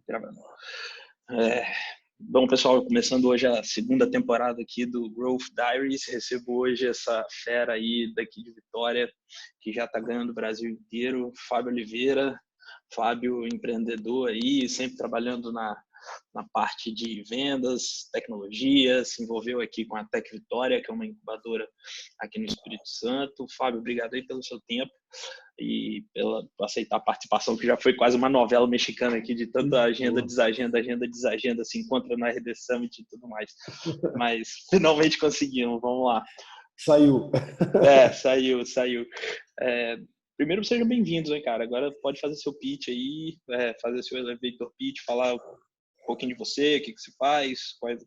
Gravando. É, bom, pessoal, começando hoje a segunda temporada aqui do Growth Diaries. Recebo hoje essa fera aí daqui de Vitória, que já está ganhando o Brasil inteiro, Fábio Oliveira. Fábio, empreendedor aí, sempre trabalhando na parte de vendas, tecnologia, se envolveu aqui com a Tec Vitória, que é uma incubadora aqui no Espírito Santo. Fábio, obrigado aí pelo seu tempo e por aceitar a participação, que já foi quase uma novela mexicana aqui, de tanta agenda, desagenda, se encontra na RD Summit e tudo mais. Mas finalmente conseguimos, vamos lá. Saiu. Saiu. Primeiro, sejam bem-vindos, hein, cara. Agora pode fazer seu pitch aí, fazer seu elevator pitch, falar um pouquinho de você, o que você faz,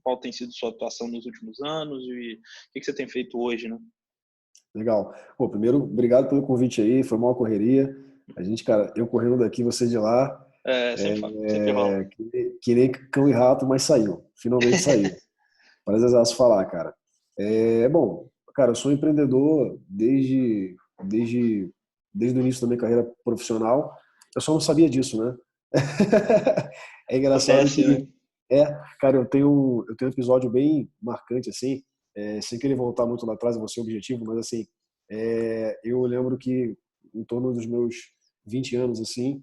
qual tem sido sua atuação nos últimos anos e o que você tem feito hoje, né? Legal. Pô, primeiro, obrigado pelo convite aí, foi uma correria. A gente, cara, eu correndo daqui, você de lá. Sempre rola. Que nem cão e rato, mas saiu. Finalmente saiu. Prazerzaço falar, cara. Bom, cara, eu sou empreendedor desde o início da minha carreira profissional. Eu só não sabia disso, né? É engraçado Acontece, né? cara, eu tenho um episódio bem marcante, assim, sem querer voltar muito lá atrás, eu vou ser objetivo, mas assim, eu lembro que em torno dos meus 20 anos, assim,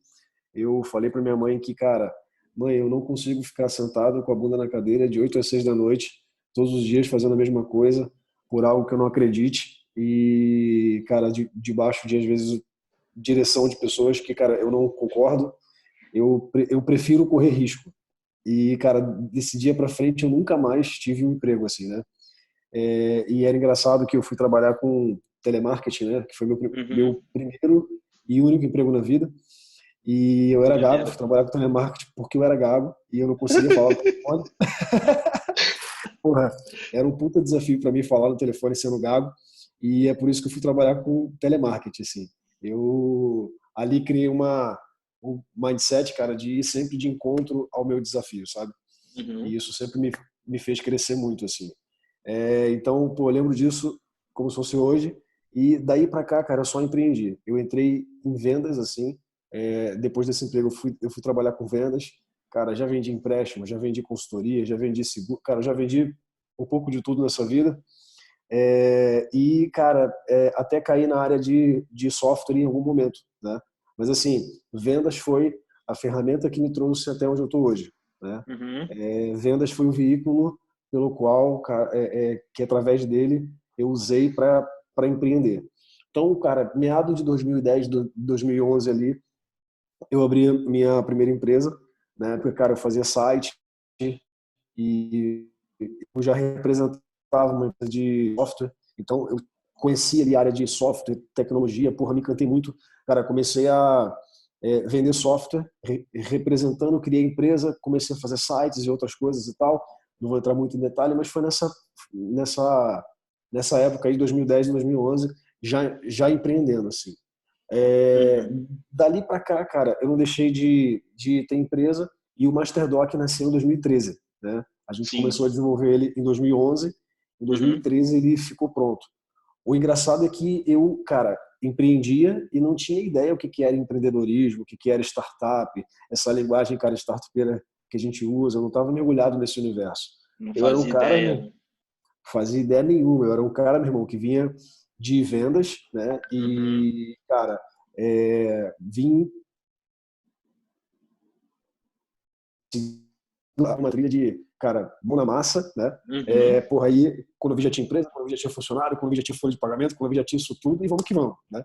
eu falei para minha mãe que, cara, mãe, eu não consigo ficar sentado com a bunda na cadeira de 8 às 6 da noite, todos os dias fazendo a mesma coisa, por algo que eu não acredite e, cara, debaixo de, às vezes, direção de pessoas que, cara, eu não concordo, eu prefiro correr risco. E, cara, desse dia para frente eu nunca mais tive um emprego assim, né? E era engraçado que eu fui trabalhar com telemarketing, né? Que foi meu primeiro e único emprego na vida. E eu era gago, fui trabalhar com telemarketing porque eu era gago e eu não conseguia falar no telefone. Porra, era um puta desafio para mim falar no telefone sendo gago. E é por isso que eu fui trabalhar com telemarketing, assim. Eu ali criei um mindset, cara, de ir sempre de encontro ao meu desafio, sabe? E isso sempre me fez crescer muito, assim. Então, pô, eu lembro disso como se fosse hoje. E daí pra cá, cara, eu só empreendi. Eu entrei em vendas, assim. Depois desse emprego, eu fui trabalhar com vendas. Cara, já vendi empréstimo, já vendi consultoria, já vendi seguro. Cara, já vendi um pouco de tudo nessa vida. E, cara, até cair na área de software em algum momento, né? Mas, assim, vendas foi a ferramenta que me trouxe até onde eu estou hoje, né? Vendas foi o veículo pelo qual, que através dele eu usei para empreender. Então, cara, meado de 2010, 2011 ali, eu abri minha primeira empresa, né? Porque, cara, eu fazia site e eu já representava uma empresa de software, então eu conhecia ali a área de software, tecnologia, porra, me encantei muito. Cara, comecei a vender software, representando, criei empresa, comecei a fazer sites e outras coisas e tal. Não vou entrar muito em detalhe, mas foi nessa época aí, 2010 e 2011, já empreendendo, assim. Dali para cá, cara, eu não deixei de ter empresa e o Masterdoc nasceu em 2013, né? A gente começou a desenvolver ele em 2011, em 2013 ele ficou pronto. O engraçado é que eu, cara, empreendia e não tinha ideia o que era empreendedorismo, o que era startup, essa linguagem, cara, startupeira que a gente usa, eu não estava mergulhado nesse universo. Eu era um cara, ideia. fazia ideia nenhuma, eu era um cara, meu irmão, que vinha de vendas, né? E, cara, vim uma trilha de, cara, mão na massa, né? Porra, aí, quando eu vi já tinha empresa, quando eu vi já tinha funcionário, quando eu vi já tinha folha de pagamento, quando eu vi já tinha isso tudo, e vamos que vamos, né?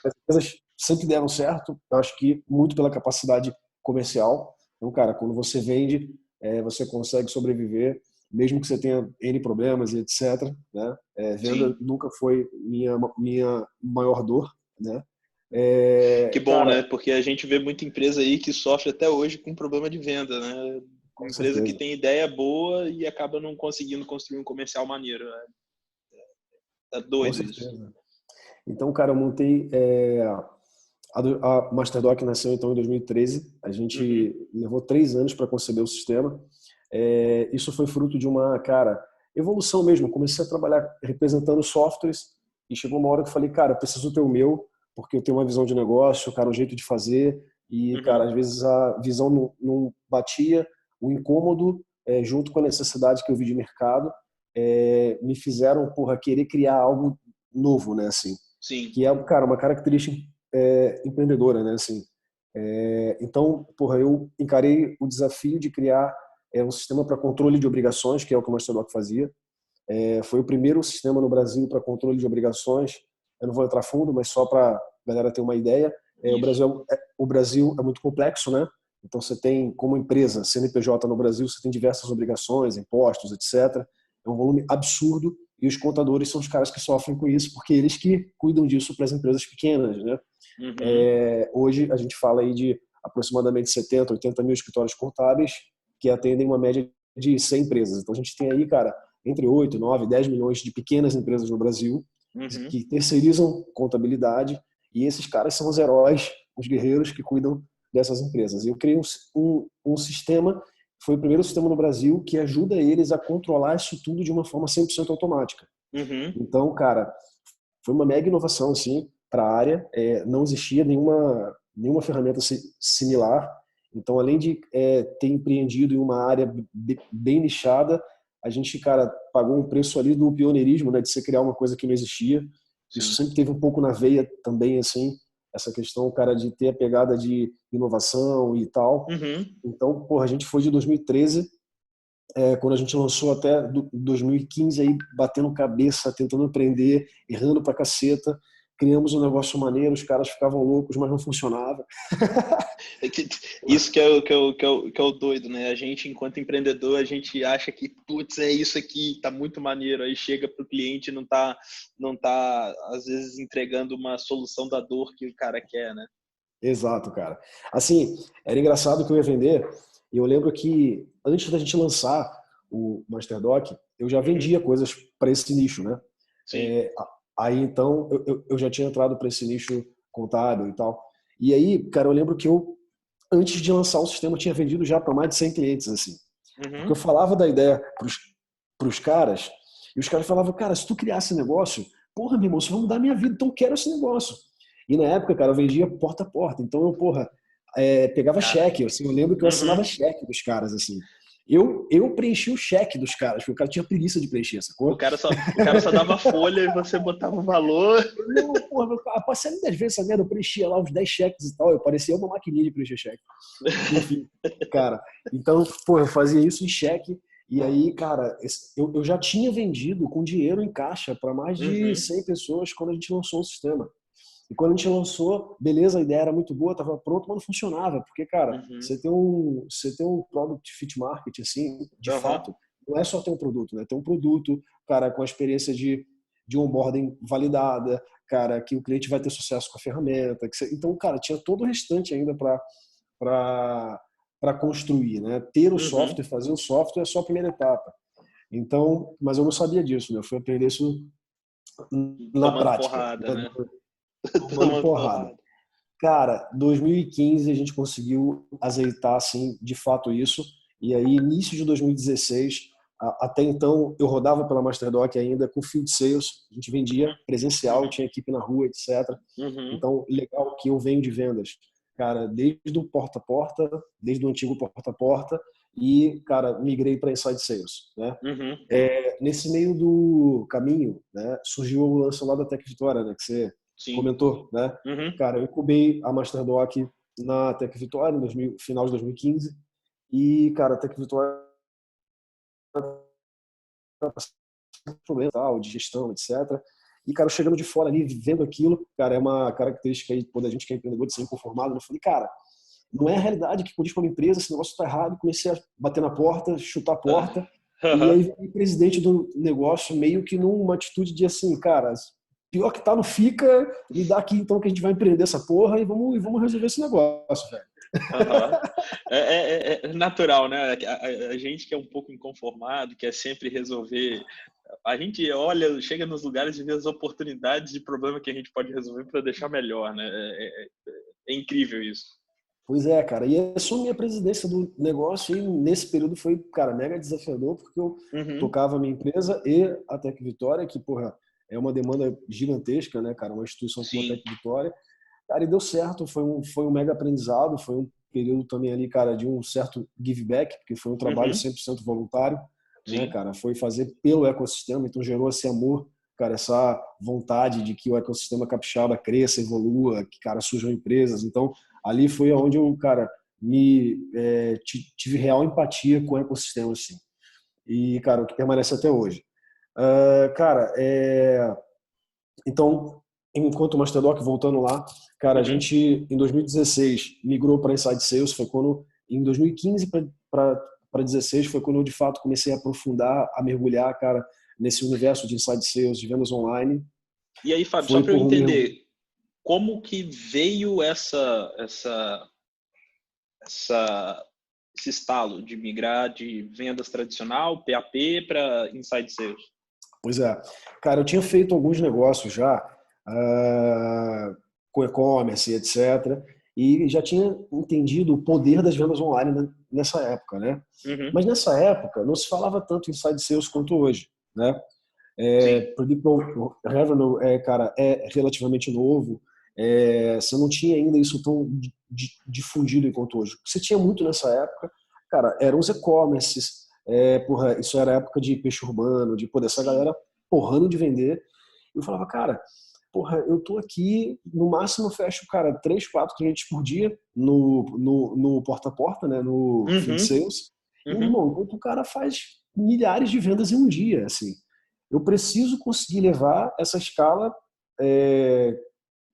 As empresas sempre deram certo, eu acho que muito pela capacidade comercial. Então, cara, quando você vende, você consegue sobreviver, mesmo que você tenha N problemas e etc, né? Venda nunca foi minha maior dor, né? Que bom, Cara, né? Porque a gente vê muita empresa aí que sofre até hoje com problema de venda, né? com Empresa que certeza. tem ideia boa e acaba não conseguindo construir um comercial maneiro. Né? Tá Com doido isso. certeza. Então, cara, eu montei a Masterdoc nasceu então em 2013. A gente levou 3 anos para conceber o sistema. Isso foi fruto de uma, cara, evolução mesmo. Comecei a trabalhar representando softwares e chegou uma hora que eu falei, cara, eu preciso ter o meu, porque eu tenho uma visão de negócio, cara, um jeito de fazer. E, cara, Uhum. às vezes a visão não batia, o incômodo, junto com a necessidade que eu vi de mercado, me fizeram, porra, querer criar algo novo, né, assim, Sim. que é, cara, uma característica empreendedora, né, assim. Então, porra, eu encarei o desafio de criar um sistema para controle de obrigações, que é o que o Masterdoc fazia. Foi o primeiro sistema no Brasil para controle de obrigações. Eu não vou entrar fundo, mas só para a galera ter uma ideia. Isso. O Brasil é muito complexo, né? Então você tem, como empresa, CNPJ no Brasil, você tem diversas obrigações, impostos, etc. É um volume absurdo e os contadores são os caras que sofrem com isso, porque eles que cuidam disso para as empresas pequenas, né? Uhum. Hoje a gente fala aí de aproximadamente 70, 80 mil escritórios contábeis que atendem uma média de 100 empresas. Então a gente tem aí, cara, entre 8, 9, 10 milhões de pequenas empresas no Brasil Uhum. que terceirizam contabilidade e esses caras são os heróis, os guerreiros que cuidam dessas empresas. E eu criei um sistema, foi o primeiro sistema no Brasil que ajuda eles a controlar isso tudo de uma forma 100% automática. Uhum. Então, cara, foi uma mega inovação assim para a área. Não existia nenhuma ferramenta similar. Então, além de ter empreendido em uma área bem nichada, a gente, cara, pagou um preço ali do pioneirismo, né, de você criar uma coisa que não existia. Isso Sim. sempre teve um pouco na veia também, assim, essa questão, cara, de ter a pegada de inovação e tal. Uhum. Então, porra, a gente foi de 2013, quando a gente lançou até 2015 aí batendo cabeça, tentando aprender, errando pra caceta. Criamos um negócio maneiro, os caras ficavam loucos, mas não funcionava. Isso que é o doido, né? A gente, enquanto empreendedor, a gente acha que, putz, é isso aqui, tá muito maneiro. Aí chega pro cliente e não tá, às vezes, entregando uma solução da dor que o cara quer, né? Exato, cara. Assim, era engraçado que eu ia vender, e eu lembro que antes da gente lançar o Masterdoc, eu já Uhum. vendia coisas para esse nicho, né? Sim. É, Aí então eu já tinha entrado para esse nicho contábil e tal. E aí, cara, eu lembro que eu, antes de lançar o sistema, eu tinha vendido já para mais de 100 clientes, assim. Porque eu Uhum. falava da ideia pros caras, e os caras falavam, cara, se tu criar esse negócio, porra, meu irmão, isso vai mudar a minha vida, então eu quero esse negócio. E na época, cara, eu vendia porta a porta. Então eu, porra, pegava Cara. cheque. Assim, eu lembro que eu assinava Uhum. cheque dos caras, assim. Eu preenchi o cheque dos caras, porque o cara tinha preguiça de preencher, O sacou? cara só, o cara só dava folha e você botava o valor. Não, porra, a parcela das vezes essa merda, eu preenchia lá uns 10 cheques e tal. Eu parecia uma maquininha de preencher cheque. Enfim, cara. Então, pô, eu fazia isso em cheque. E aí, cara, eu já tinha vendido com dinheiro em caixa para mais de Uhum. 100 pessoas quando a gente lançou o sistema. E quando a gente lançou, beleza, a ideia era muito boa, estava pronto, mas não funcionava. Porque, cara, Uhum. você tem um product fit market, assim, de Uhum. fato, não é só ter um produto, né? Ter um produto, cara, com a experiência de onboarding validada, cara, que o cliente vai ter sucesso com a ferramenta. Então, cara, tinha todo o restante ainda para construir, né? Ter o Uhum. software, fazer o software é só a primeira etapa. Então, mas eu não sabia disso, né? Eu fui aprender isso na Tomando prática, porrada, né? né? Tomando Tomando porrada. porrada. Cara, 2015 a gente conseguiu azeitar, assim, de fato isso. E aí, início de 2016, até então, eu rodava pela Masterdoc ainda com field sales. A gente vendia presencial, Uhum. tinha equipe na rua, etc. Uhum. Então, legal que eu venho de vendas. Cara, desde o porta a porta, desde o antigo porta a porta, e, cara, migrei para inside sales, né? Uhum. Nesse meio do caminho, né, surgiu o lance lá da Tec Vitória, né, que você Sim. comentou, né? Uhum. Cara, eu incubei a Masterdoc na Tec Vitória, final de 2015, e, cara, a Tec Vitória problema tal, de gestão, etc. E, cara, chegando de fora ali, vendo aquilo, cara, é uma característica aí, quando a gente que é empreendedor, de ser inconformado, eu falei, cara, não é a realidade que condiz para uma empresa, esse negócio está errado, comecei a bater na porta, chutar a porta, e Uhum. aí o presidente do negócio meio que numa atitude de assim, cara, pior que tá, não fica, me dá aqui então que a gente vai empreender essa porra e vamos resolver esse negócio, velho. Uhum. É natural, né? A gente que é um pouco inconformado, quer sempre resolver. A gente olha, chega nos lugares e vê as oportunidades de problema que a gente pode resolver para deixar melhor, né? É incrível isso. Pois é, cara, e assumi a presidência do negócio e nesse período foi, cara, mega desafiador, porque eu Uhum. tocava a minha empresa e a Tec Vitória, que, porra, é uma demanda gigantesca, né, cara, uma instituição como a Sim. Tec Vitória. Cara, e deu certo, foi um mega aprendizado, foi um período também ali, cara, de um certo give back, porque foi um trabalho Uhum. 100% voluntário, né, Sim. cara? Foi fazer pelo ecossistema, então gerou esse amor, cara, essa vontade de que o ecossistema capixaba cresça, evolua, que, cara, surjam empresas. Então, ali foi onde eu, cara, tive real empatia com o ecossistema, assim. E, cara, o que permanece até hoje. Cara, então, enquanto Masterdoc, voltando lá, cara, a Uhum. gente, em 2016, migrou para Inside Sales, foi quando, em 2015 para 2016, foi quando eu, de fato, comecei a aprofundar, a mergulhar, cara, nesse universo de Inside Sales, de vendas online. E aí, Fábio, só Foi para eu por um... entender, como que veio esse estalo de migrar de vendas tradicional, PAP, para Inside Sales? Pois é. Cara, eu tinha feito alguns negócios já, com e-commerce, etc. E já tinha entendido o poder das vendas online nessa época, né? Uhum. Mas nessa época não se falava tanto em inside sales quanto hoje, né? Sim. Predictable Revenue, cara, é relativamente novo. Você não tinha ainda isso tão difundido quanto hoje. O que você tinha muito nessa época, cara, eram os e-commerces. Porra, isso era época de peixe urbano, de poder essa Sim. galera porrando de vender. Eu falava, cara, porra, eu tô aqui, no máximo fecho, cara, 3, 4 clientes por dia no porta a porta, né, no field Uhum. sales. E, meu Uhum. irmão, enquanto o cara faz milhares de vendas em um dia, assim. Eu preciso conseguir levar essa escala, é,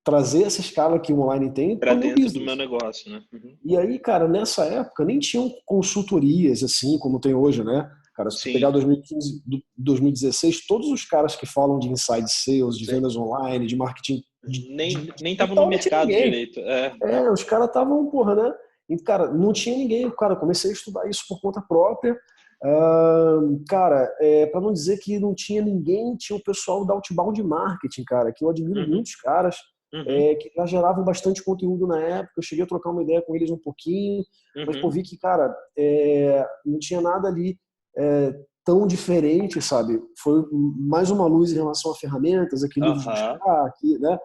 trazer essa escala que o online tem Para para o meu dentro do meu business. negócio, né? Uhum. E aí, cara, nessa época nem tinham consultorias assim como tem hoje, né? Cara, se tu pegar Sim. 2015, 2016, todos os caras que falam de inside sales, de Sim. vendas online, de marketing Nem tava no digital, não tinha mercado ninguém. direito. É. Os caras estavam, porra, né? E, cara, não tinha ninguém. Cara, eu comecei a estudar isso por conta própria. Cara, para não dizer que não tinha ninguém, tinha o pessoal da Outbound Marketing, cara, que eu admiro Uhum. muitos caras, Uhum. que já geravam bastante conteúdo na época. Eu cheguei a trocar uma ideia com eles um pouquinho, mas pô, Uhum. vi que, cara, não tinha nada ali tão diferente, sabe? Foi mais uma luz em relação a ferramentas, aqui livros de Aham. buscar, aqui, né?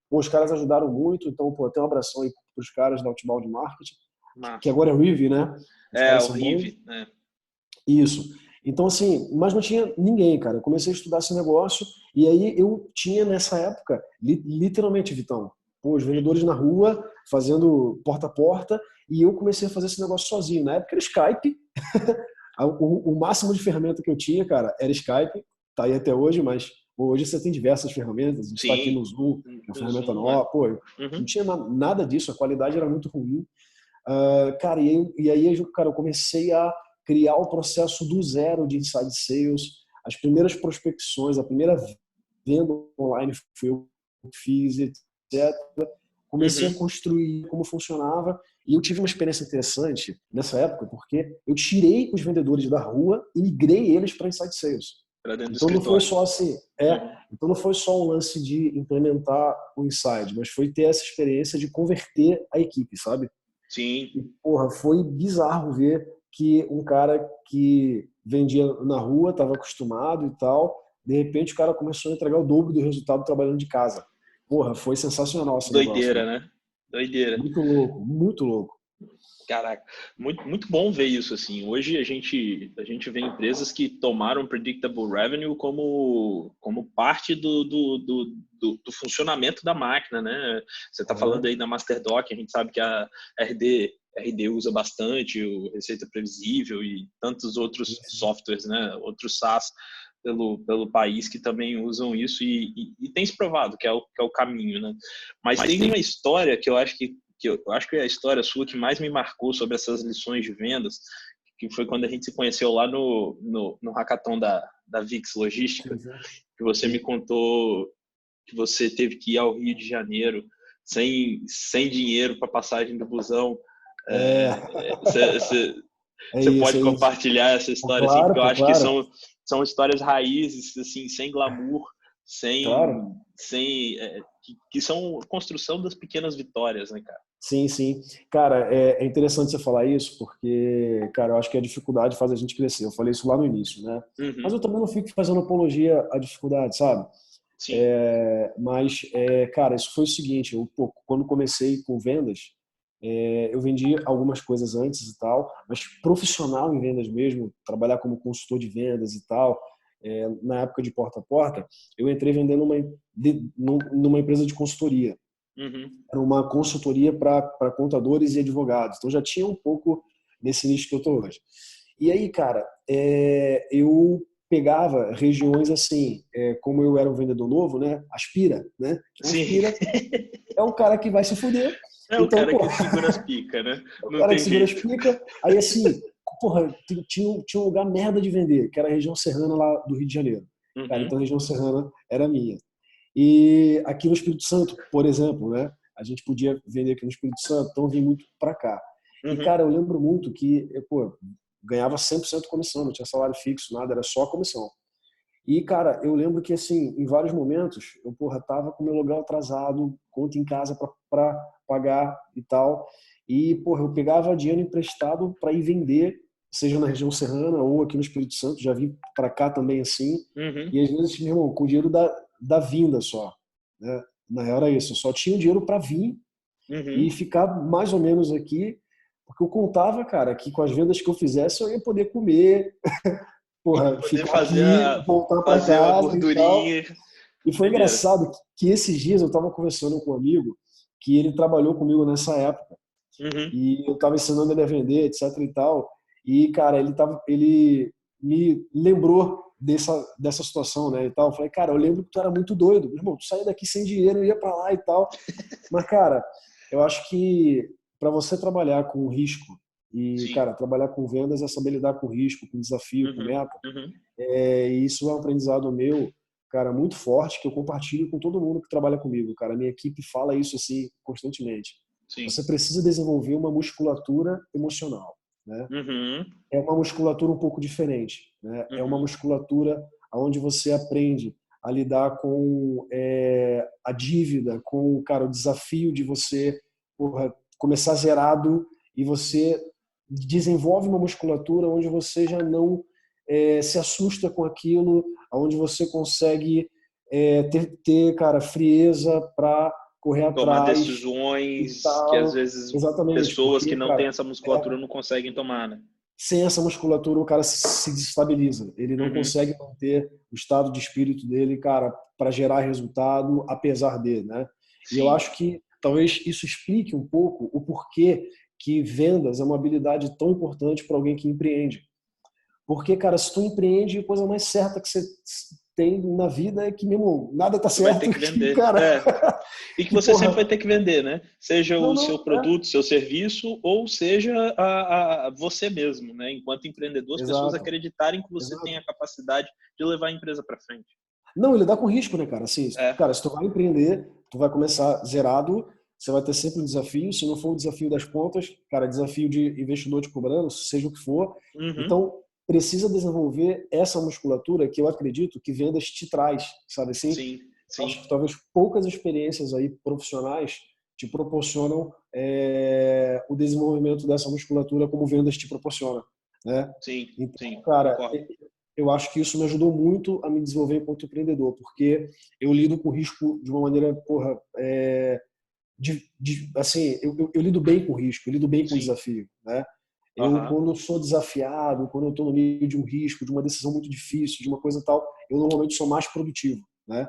Pô, os caras ajudaram muito, então, pô, tem um abração aí pros caras da Outbound Marketing, que Massa. agora é Rivi, né? Os É, caras o são bons. Rive, né? Isso. Então, assim, mas não tinha ninguém, cara. Eu comecei a estudar esse negócio e aí eu tinha nessa época, literalmente, Vitão, pô, os vendedores na rua fazendo porta a porta e eu comecei a fazer esse negócio sozinho. Na época era Skype, o máximo de ferramenta que eu tinha, cara, era Skype, tá aí até hoje, mas pô, hoje você tem diversas ferramentas, a gente está aqui no Sim. Zoom, que é uma No ferramenta Zoom, né? nova, pô, não Uhum. tinha nada disso, a qualidade era muito ruim. Cara, e aí, cara, eu comecei a criar o processo do zero de inside sales, as primeiras prospecções, a primeira venda online foi eu que fiz, etc. Comecei a Uhum. construir como funcionava e eu tive uma experiência interessante nessa época porque eu tirei os vendedores da rua e migrei eles para inside sales. Para dentro do Então não foi escritório. só assim, Uhum. então não foi só um lance de implementar o inside, mas foi ter essa experiência de converter a equipe, sabe? Sim. E, porra, foi bizarro ver que um cara que vendia na rua, estava acostumado e tal, de repente o cara começou a entregar o dobro do resultado trabalhando de casa. Porra, foi sensacional esse negócio, Doideira, mano. né? Doideira. Muito louco, muito louco. Caraca, muito bom ver isso assim. Hoje a gente vê empresas que tomaram predictable revenue como parte do funcionamento da máquina, né? Você está falando É, aí da Masterdoc, a gente sabe que a RD usa bastante o Receita Previsível e tantos outros sim, sim. softwares, né? Outros SaaS pelo país que também usam isso e tem se provado que é o caminho, né? Mas tem uma história que eu acho que é a história sua que mais me marcou sobre essas lições de vendas, que foi quando a gente se conheceu lá no hackathon da Vix Logística, Sim, sim. que você me Sim. contou que você teve que ir ao Rio de Janeiro sem dinheiro para passagem do busão. É, é Você isso, pode é isso. compartilhar essa Pô, história assim, porque claro, eu pô, acho que claro, são histórias raízes, assim, sem glamour, claro. que são construção das pequenas vitórias, né, cara? Sim, sim. Cara, é interessante você falar isso, porque, cara, eu acho que a dificuldade faz a gente crescer. Eu falei isso lá no início, né? Mas Uhum. eu também não fico fazendo apologia à dificuldade, sabe? Sim. Mas, cara, isso foi o seguinte, quando comecei com vendas, eu vendi algumas coisas antes e tal, mas profissional em vendas mesmo, trabalhar como consultor de vendas e tal, na época de porta a porta, eu entrei vendendo numa empresa de consultoria. Uhum. Era uma consultoria para contadores e advogados. Então já tinha um pouco nesse nicho que eu estou hoje. E aí, cara, eu pegava regiões assim, como eu era um vendedor novo, né? Aspira, né? Quem Sim. aspira é o cara que vai se fuder. É o Então, cara pô, que segura as picas, né? é o Não cara que tem segura as jeito. pica. Aí, assim, porra, tinha um lugar merda de vender, que era a região serrana lá do Rio de Janeiro. Cara, então a Uhum. região serrana era minha. E aqui no Espírito Santo, por exemplo, né? A gente podia vender aqui no Espírito Santo, então eu vim muito para cá. E, Uhum. cara, eu lembro muito que, pô, ganhava 100% comissão, não tinha salário fixo, nada, era só comissão. E, cara, eu lembro que, assim, em vários momentos, eu, porra, tava com meu aluguel atrasado, conta em casa para pagar e tal. E, porra, eu pegava dinheiro emprestado para ir vender, seja na região serrana ou aqui no Espírito Santo, já vim para cá também assim. E Uhum. às vezes, meu irmão, com o dinheiro da vinda só, né? Na real era isso, eu só tinha o dinheiro para vir e Uhum. ficar mais ou menos aqui, porque eu contava, cara, que com as vendas que eu fizesse eu ia poder comer, porra, Poder ficar aqui, voltar para fazer uma casa e tal. gordurinha. E foi Doideira. engraçado que esses dias eu estava conversando com um amigo que ele trabalhou comigo nessa época Uhum. e eu estava ensinando ele a vender, etc e tal. E cara, ele me lembrou dessa situação, né, e tal. Eu falei, cara, eu lembro que tu era muito doido, meu irmão, tu saía daqui sem dinheiro, ia para lá e tal. Mas cara, eu acho que para você trabalhar com risco e, Sim. cara, trabalhar com vendas é saber lidar com risco, com desafio, com Uhum. meta. Uhum. E isso é um aprendizado meu, cara, muito forte, que eu compartilho com todo mundo que trabalha comigo, cara. A minha equipe fala isso assim constantemente. Sim. Você precisa desenvolver uma musculatura emocional, né? Uhum. É uma musculatura um pouco diferente, né? É uma Uhum. musculatura onde você aprende a lidar com a dívida, com, cara, o desafio de você, porra, começar zerado e você desenvolve uma musculatura onde você já não se assusta com aquilo, onde você consegue ter, cara, frieza para correr Tomar atrás e decisões que às tal. vezes Exatamente, pessoas que porque, não têm cara, essa musculatura não conseguem tomar, né? sem essa musculatura o cara se desestabiliza. Ele não Uhum. consegue manter o estado de espírito dele, cara, para gerar resultado, apesar de, né? E eu Sim. acho que talvez isso explique um pouco o porquê que vendas é uma habilidade tão importante para alguém que empreende. Porque, cara, se tu empreende, a coisa mais certa que você tem na vida é que, mesmo nada tá Você vai ter certo, que que, vender. cara, É. E que que você sempre vai porra. ter que vender, né? Seja Não, o seu não, produto, seu serviço, ou seja você mesmo, né? Enquanto empreendedor, as pessoas exato, acreditarem que você tem exato. a capacidade de levar a empresa para frente. Não, ele dá com risco, né, cara? Assim, É. cara, se tu vai empreender, tu vai começar zerado, você vai ter sempre um desafio. Se não for o desafio das pontas, cara, desafio de investidor te cobrando, seja o que for. Uhum. Então, precisa desenvolver essa musculatura que eu acredito que vendas te traz, sabe assim? Sim, Eu acho sim, que talvez poucas experiências aí profissionais te proporcionam o desenvolvimento dessa musculatura como vendas te proporciona, né? sim, Então, sim, cara, concordo. eu acho que isso me ajudou muito a me desenvolver enquanto empreendedor, porque eu lido com risco de uma maneira, porra, assim, eu lido bem com risco, eu lido bem com Sim. desafio, né? Eu, Aham. quando sou desafiado, quando eu estou no meio de um risco, de uma decisão muito difícil, de uma coisa tal, eu normalmente sou mais produtivo, né?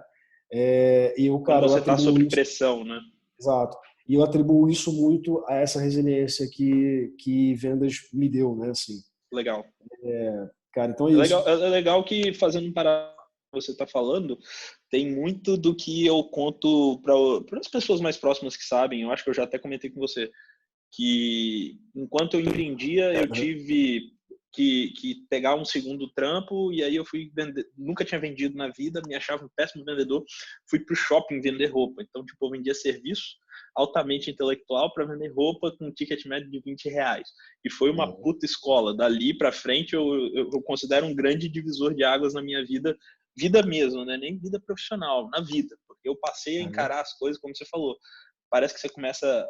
E eu, Quando cara, eu você está atribuo sob isso, pressão, né? exato, e eu atribuo isso muito a essa resiliência que vendas me deu, né? Assim, Legal. cara, então é isso. É legal que, fazendo um paralelo com o que você está falando, tem muito do que eu conto para as pessoas mais próximas que sabem. Eu acho que eu já até comentei com você que, enquanto eu empreendia, eu tive que pegar um segundo trampo, e aí eu fui vender. Nunca tinha vendido na vida, me achava um péssimo vendedor. Fui pro shopping vender roupa. Então, tipo, eu vendia serviço altamente intelectual para vender roupa com um ticket médio de R$ 20. E foi uma puta escola. Dali para frente, eu considero um grande divisor de águas na minha vida, vida mesmo, né? Nem vida profissional, na vida. Porque eu passei a encarar as coisas como você falou. Parece que você começa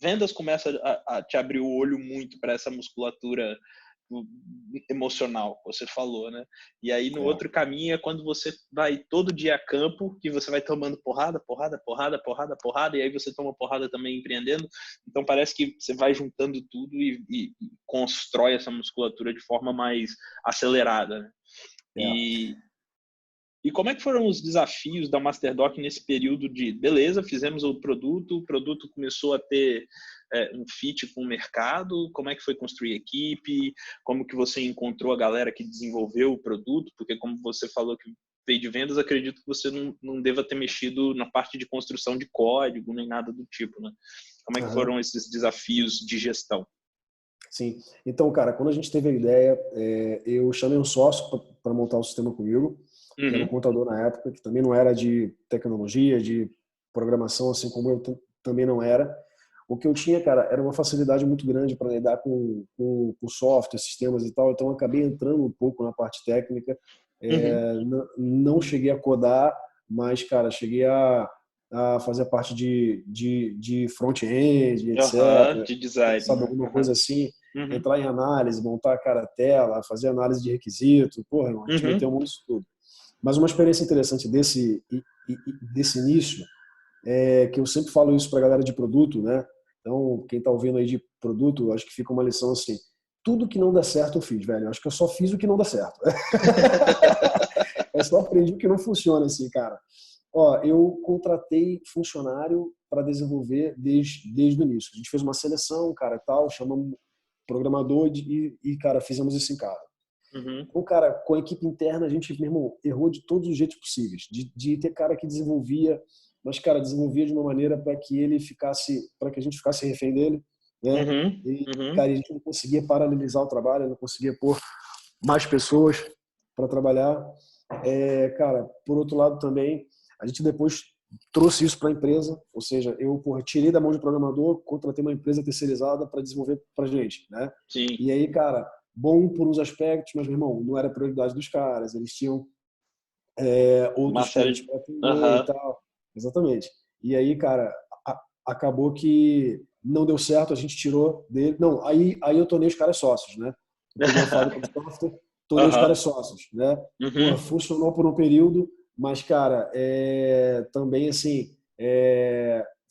vendas começa a te abrir o olho muito para essa musculatura emocional, você falou, né? E aí no outro caminho é quando você vai todo dia a campo, que você vai tomando porrada, e aí você toma porrada também empreendendo. Então parece que você vai juntando tudo e constrói essa musculatura de forma mais acelerada, né? E como é que foram os desafios da Masterdoc nesse período de, beleza, fizemos o produto começou a ter um fit com o mercado, como é que foi construir equipe, como que você encontrou a galera que desenvolveu o produto, porque como você falou que veio de vendas, acredito que você não deva ter mexido na parte de construção de código, nem nada do tipo, né? Como é que foram esses desafios de gestão? Sim. Então, cara, quando a gente teve a ideia, eu chamei um sócio para montar o sistema comigo, que era um contador na época, que também não era de tecnologia, de programação, assim como eu também não era. O que eu tinha, cara, era uma facilidade muito grande para lidar com software, sistemas e tal, então eu acabei entrando um pouco na parte técnica. Não cheguei a codar, mas, cara, cheguei a fazer a parte de front-end, etc. De design. Sabe, alguma coisa assim, entrar em análise, montar, cara, a tela, fazer análise de requisito, porra, a gente meteu muito isso tudo. Mas uma experiência interessante desse início é que eu sempre falo isso para a galera de produto, né? Então, quem está ouvindo aí de produto, acho que fica uma lição assim: tudo que não dá certo eu fiz, velho. Acho que eu só fiz o que não dá certo. Eu só aprendi o que não funciona, assim, cara. Ó, eu contratei funcionário para desenvolver desde o início. A gente fez uma seleção, cara, tal, chamamos programador cara, fizemos isso em casa. Então, cara, com a equipe interna, a gente, meu irmão, errou de todos os jeitos possíveis. De ter cara que desenvolvia, mas, cara, desenvolvia de uma maneira para que a gente ficasse refém dele, né? Cara, a gente não conseguia paralelizar o trabalho, não conseguia pôr mais pessoas para trabalhar. Cara, por outro lado também, a gente depois trouxe isso para a empresa, ou seja, eu tirei da mão de programador, contratei uma empresa terceirizada para desenvolver para gente, né? Sim. E aí, cara, bom por uns aspectos, mas, meu irmão, não era prioridade dos caras, eles tinham outros clientes para atender e tal. Exatamente. E aí, cara, acabou que não deu certo, a gente tirou dele. Não, aí eu tornei os caras sócios, né? Eu peguei a fábrica de software, tornei os caras sócios, né? Porra, funcionou por um período, mas, cara, também, assim,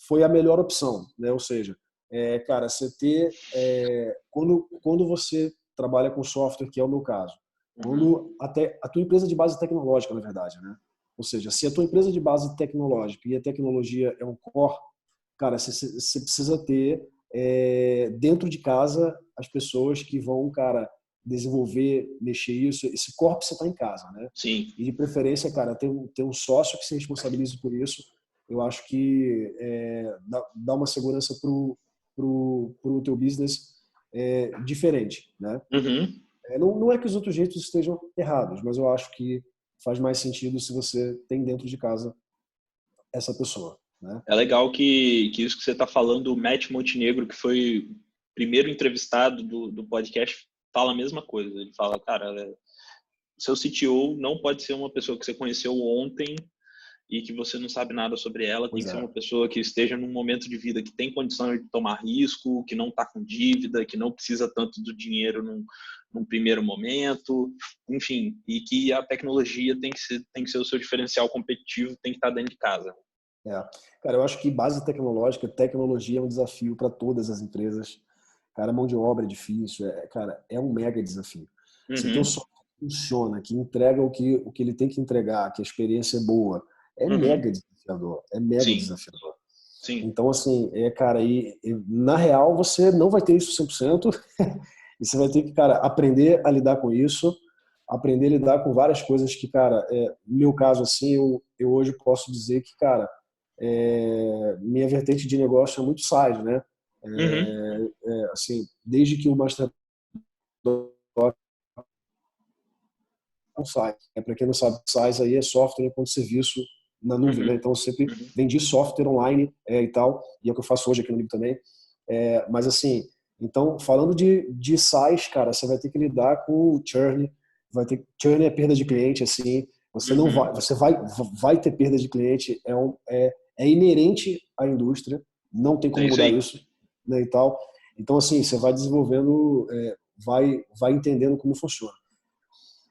foi a melhor opção, né? Ou seja, cara, você ter... quando você trabalha com software, que é o meu caso, quando até a tua empresa de base tecnológica, na verdade, né? Ou seja, se a tua empresa de base tecnológica e a tecnologia é um core, cara, você precisa ter dentro de casa as pessoas que vão, cara, desenvolver, mexer isso. Esse core precisa estar em casa, né? Sim. E de preferência, cara, ter um sócio que se responsabilize por isso. Eu acho que dá uma segurança pro teu business diferente, né? Não é que os outros jeitos estejam errados, mas eu acho que faz mais sentido se você tem dentro de casa essa pessoa, né? É legal que isso que você está falando, o Matt Montenegro, que foi o primeiro entrevistado do podcast, fala a mesma coisa. Ele fala, cara, seu CTO não pode ser uma pessoa que você conheceu ontem e que você não sabe nada sobre ela, tem que ser uma pessoa que esteja num momento de vida que tem condição de tomar risco, que não está com dívida, que não precisa tanto do dinheiro num primeiro momento, enfim, e que a tecnologia tem que ser o seu diferencial competitivo, tem que estar dentro de casa. Cara, eu acho que base tecnológica, tecnologia é um desafio para todas as empresas. Cara, mão de obra é difícil, cara, é um mega desafio. Se teu software funciona, que entrega o que ele tem que entregar, que a experiência é boa, é mega desafiador, desafiador. Sim. Então, assim, cara, na real você não vai ter isso 100%, e você vai ter que, cara, aprender a lidar com isso, aprender a lidar com várias coisas que, cara, no meu caso, assim, eu hoje posso dizer que, cara, minha vertente de negócio é muito SaaS, né? Assim, desde que o Master SaaS. Para quem não sabe, SaaS aí é software enquanto serviço na nuvem, né? Então eu sempre vendi software online e tal, e é o que eu faço hoje aqui no livro também. Mas assim, então falando de SaaS, cara, você vai ter que lidar com o churn, churn é perda de cliente, assim, você não vai ter perda de cliente, é inerente à indústria, não tem como mudar isso, né, e tal. Então assim, você vai desenvolvendo vai entendendo como funciona.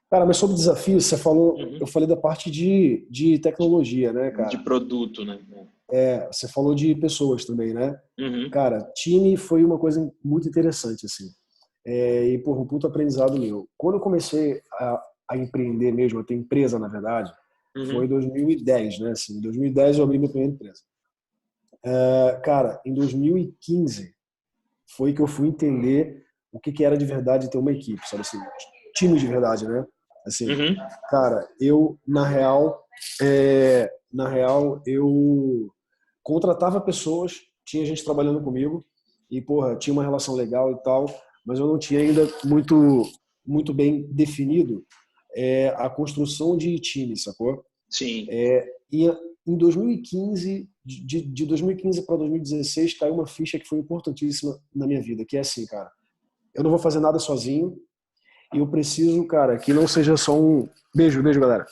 Cara, mas sobre desafios, você falou, eu falei da parte de tecnologia, né, De cara? produto, né? Você falou de pessoas também, né? Uhum. Cara, time foi uma coisa muito interessante, assim. E, porra, um puto aprendizado meu. Quando eu comecei a empreender mesmo, a ter empresa, na verdade, foi em Uhum. 2010, né? Assim, em 2010 eu abri minha primeira empresa. Cara, em 2015 foi que eu fui entender o que era de verdade ter uma equipe, sabe assim, time de verdade, né? Assim, Uhum. cara, eu na real eu contratava pessoas, tinha gente trabalhando comigo e porra, tinha uma relação legal e tal, mas eu não tinha ainda muito bem definido a construção de time, sacou? Sim. E em 2015, de 2015 para 2016, caiu uma ficha que foi importantíssima na minha vida, que é assim, cara, eu não vou fazer nada sozinho e eu preciso, cara, que não seja só um... Beijo, galera.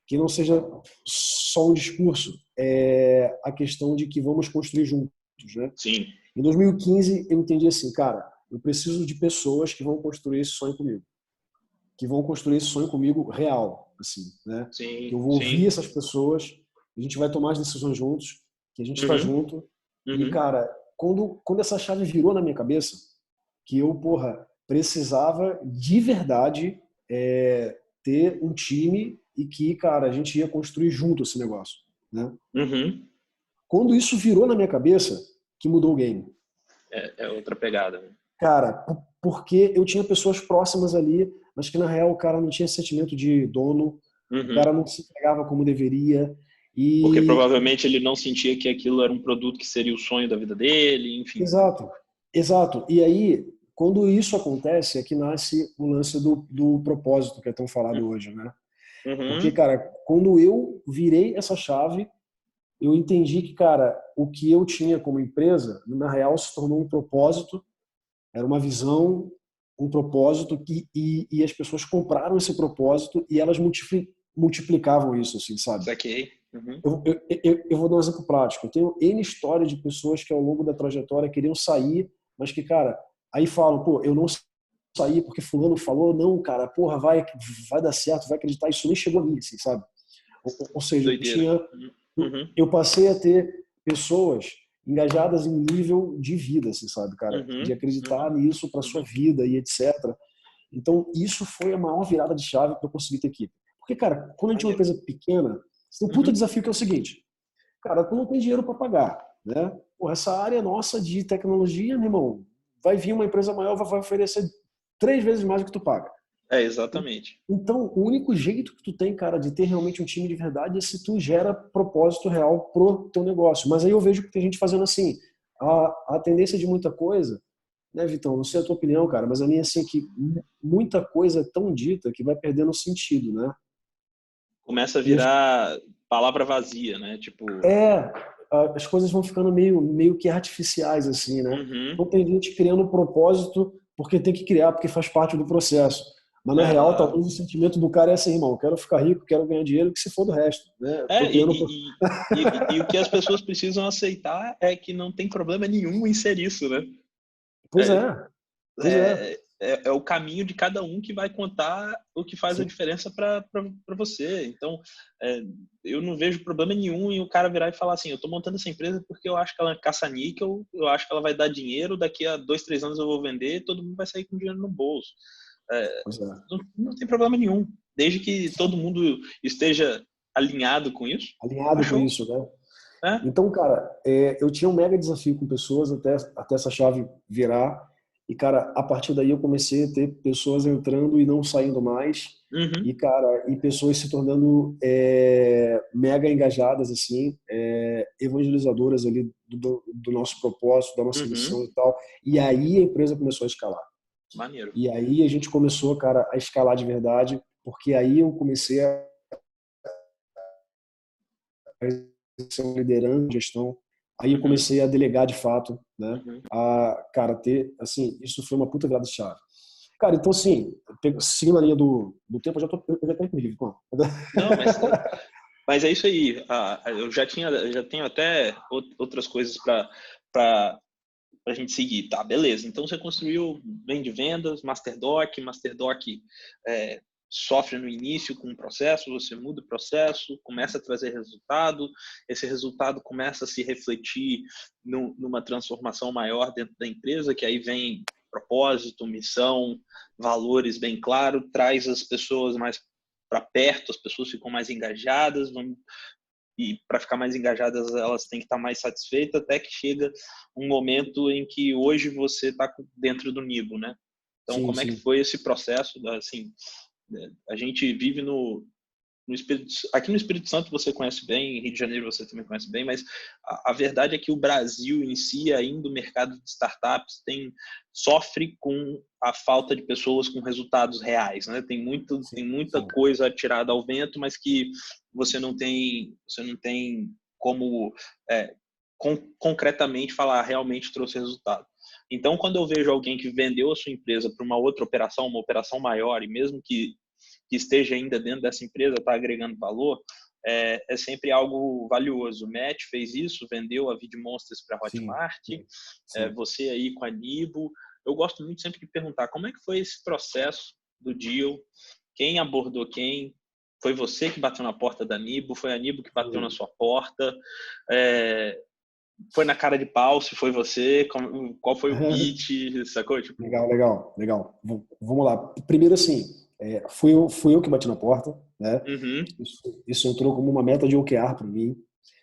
Que não seja só um discurso, a questão de que vamos construir juntos, né? Sim. Em 2015, eu entendi assim, cara, eu preciso de pessoas que vão construir esse sonho comigo, que vão construir esse sonho comigo real, assim, né? Que eu Sim. vou ouvir Sim. essas pessoas, a gente vai tomar as decisões juntos, que a gente está Uhum. junto. E, Uhum. cara, quando essa chave virou na minha cabeça, que eu, porra, precisava de verdade ter um time e que, cara, a gente ia construir junto esse negócio, né? Uhum. Quando isso virou na minha cabeça, que mudou o game. É outra pegada, né? Cara, porque eu tinha pessoas próximas ali, mas que na real o cara não tinha sentimento de dono, o Uhum. cara não se entregava como deveria. Porque E provavelmente ele não sentia que aquilo era um produto que seria o sonho da vida dele, enfim. exato, exato. E aí, quando isso acontece, é que nasce o lance do propósito que é tão falado hoje, né? Porque, Uhum. cara, quando eu virei essa chave, eu entendi que, cara, o que eu tinha como empresa, na real, se tornou um propósito. Era uma visão, um propósito e as pessoas compraram esse propósito e elas multiplicavam isso, assim, sabe? Saquei. Uhum. Eu vou dar um exemplo prático. Eu tenho N história de pessoas que ao longo da trajetória queriam sair, mas que, cara, aí falam, pô, eu não saí porque fulano falou, não, cara, porra, vai dar certo, vai acreditar, isso nem chegou a mim, assim, sabe? Ou seja, Doideira. Uhum. eu passei a ter pessoas engajadas em nível de vida, assim, sabe, cara? De Uhum. acreditar Uhum. nisso para sua Uhum. vida e etc. Então, isso foi a maior virada de chave para eu conseguir ter equipe. Porque, cara, quando a gente é uma Maneiro. empresa pequena, você tem um puta Uhum. desafio que é o seguinte, cara, tu não tem dinheiro para pagar, né? Pô, essa área nossa de tecnologia, meu irmão, vai vir uma empresa maior, vai oferecer 3 vezes mais do que tu paga. Exatamente. Então, o único jeito que tu tem, cara, de ter realmente um time de verdade é se tu gera propósito real pro teu negócio. Mas aí eu vejo que tem gente fazendo assim, a tendência de muita coisa, né, Vitão? Não sei a tua opinião, cara, mas a minha é assim que muita coisa é tão dita que vai perdendo sentido, né? Começa a E virar palavra vazia, né? Tipo, é, as coisas vão ficando meio que artificiais, assim, né? Então uhum. tem gente criando um propósito porque tem que criar, porque faz parte do processo. Mas na real, Exato. talvez o sentimento do cara é assim, irmão, quero ficar rico, quero ganhar dinheiro, que se for do resto, né? Tô É, criando... e o que as pessoas precisam aceitar é que não tem problema nenhum em ser isso, né? Pois é, pois é. É o caminho de cada um que vai contar o que faz a Sim, diferença para você. Então, é, eu não vejo problema nenhum em o cara virar e falar assim, eu estou montando essa empresa porque eu acho que ela é caça-níquel, eu acho que ela vai dar dinheiro, daqui a 2, 3 anos eu vou vender, todo mundo vai sair com dinheiro no bolso. pois é. Não tem problema nenhum, desde que todo mundo esteja alinhado com isso, tá Alinhado com show, isso, né? né? Então, cara, eu tinha um mega desafio com pessoas até essa chave virar. E, cara, a partir daí eu comecei a ter pessoas entrando e não saindo mais. E, Uhum, cara, e pessoas se tornando mega engajadas, assim, evangelizadoras ali do nosso propósito, da nossa missão uhum, e tal. E aí a empresa começou a escalar. maneiro. E aí a gente começou, cara, a escalar de verdade, porque aí eu comecei a ser um liderando gestão. Aí eu Uhum, comecei a delegar de fato, né? uhum. A, cara, ter, assim, isso foi uma puta virada de chave. Cara, então assim, seguindo a linha do tempo, eu já tô incrível. Não, mas é isso aí. Eu já tenho até outras coisas para para a gente seguir. Tá, beleza. Então você construiu bem de vendas, Masterdoc sofre no início com o processo, você muda o processo, começa a trazer resultado, esse resultado começa a se refletir numa transformação maior dentro da empresa, que aí vem propósito, missão, valores bem claro, traz as pessoas mais para perto, as pessoas ficam mais engajadas, e para ficar mais engajadas elas têm que estar mais satisfeitas, até que chega um momento em que hoje você está dentro do Nibo, né? Então, Sim, como é que sim. foi esse processo? Assim, a gente vive aqui no Espírito Santo você conhece bem, em Rio de Janeiro você também conhece bem, mas a verdade é que o Brasil em si, ainda o mercado de startups sofre com a falta de pessoas com resultados reais, né? Tem Sim, muita sim. coisa atirada ao vento, mas que você não tem como concretamente falar realmente trouxe resultado. Então, quando eu vejo alguém que vendeu a sua empresa para uma outra operação, uma operação maior, e mesmo que esteja ainda dentro dessa empresa, está agregando valor, é sempre algo valioso. O Matt fez isso, vendeu a VidMonsters para a Sim, Hotmart, sim, sim. você aí com a Nibo. Eu gosto muito sempre de perguntar como é que foi esse processo do deal, quem abordou quem, foi você que bateu na porta da Nibo, foi a Nibo que bateu na sua porta, foi na cara de pau se foi você, qual foi o pitch, sacou? Tipo, Legal, legal, legal. Vamos lá. Primeiro, assim, fui eu que bati na porta, né? uhum, Isso entrou como uma meta de OKR para mim.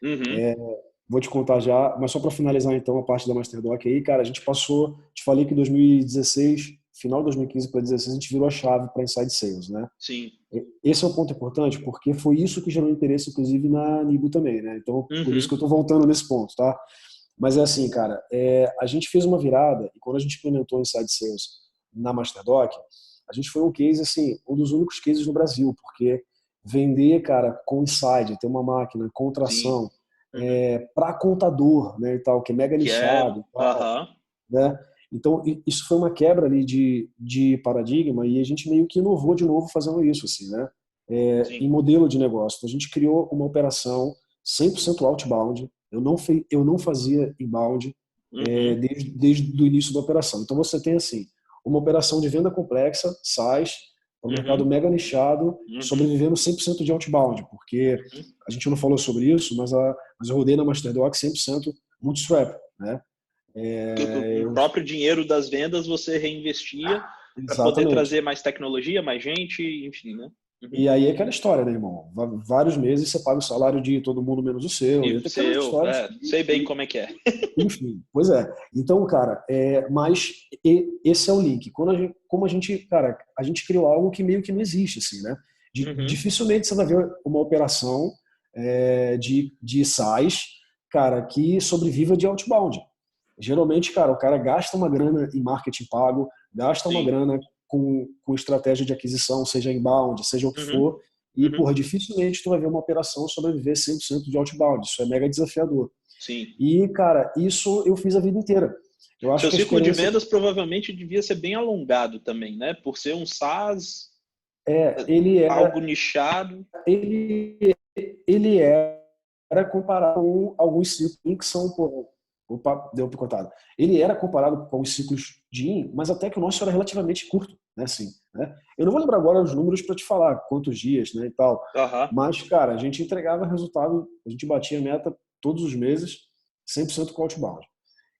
uhum, Vou te contar já, mas só para finalizar então a parte da Masterdoc aí, cara, a gente passou, te falei que em 2016, final de 2015 para 2016, a gente virou a chave para Inside Sales, né? sim, Esse é um ponto importante porque foi isso que gerou interesse, inclusive, na Nibo também, né? Então, por isso uhum, que eu estou voltando nesse ponto, tá? Mas é assim, cara, a gente fez uma virada e quando a gente implementou o Inside Sales na Masterdoc, a gente foi um case, assim, um dos únicos cases no Brasil, porque vender, cara, com Inside, ter uma máquina com sim, tração, uhum. para contador, né, e tal, que é mega Que é, nichado e tal, aham, né? Então, isso foi uma quebra ali de paradigma e a gente meio que inovou de novo fazendo isso, assim, né? Em sim, modelo de negócio. Então, a gente criou uma operação 100% outbound. Eu não fazia inbound uhum, desde o início da operação. Então, você tem, assim, uma operação de venda complexa, SaaS, para um mercado uhum, mega nichado, uhum, sobrevivendo 100% de outbound, porque uhum. a gente não falou sobre isso, mas eu rodei na Masterdoc 100% bootstrap, né? O próprio dinheiro das vendas você reinvestia para poder Exatamente. trazer mais tecnologia, mais gente, enfim, né? Uhum. E aí é aquela história, né, irmão? Vários meses você paga o salário de todo mundo menos o seu, E e o aquelas seu, histórias sei bem que como é que é. enfim, pois é. Então, cara, mas esse é o link. Como a gente, cara, a gente criou algo que meio que não existe, assim, né? Uhum, Dificilmente você vai ver uma operação de SaaS, cara, que sobreviva de outbound. Geralmente, cara, o cara gasta uma grana em marketing pago, gasta uma sim. grana com estratégia de aquisição, seja inbound, seja o que Uhum, for, e, uhum, porra, dificilmente tu vai ver uma operação sobreviver 100% de outbound. Isso é mega desafiador. sim. E, cara, isso eu fiz a vida inteira. Eu acho Seu que a ciclo de experiência vendas provavelmente devia ser bem alongado também, né? Por ser um SaaS, ele algo nichado. ele, ele era comparado com alguns ciclos que são, pô, opa, deu picotado. Ele era comparado com os ciclos de IN, mas até que o nosso era relativamente curto, né, assim, né? Eu não vou lembrar agora os números para te falar quantos dias, né, e tal. Aham, Mas, cara, a gente entregava resultado, a gente batia a meta todos os meses, 100% com outbound.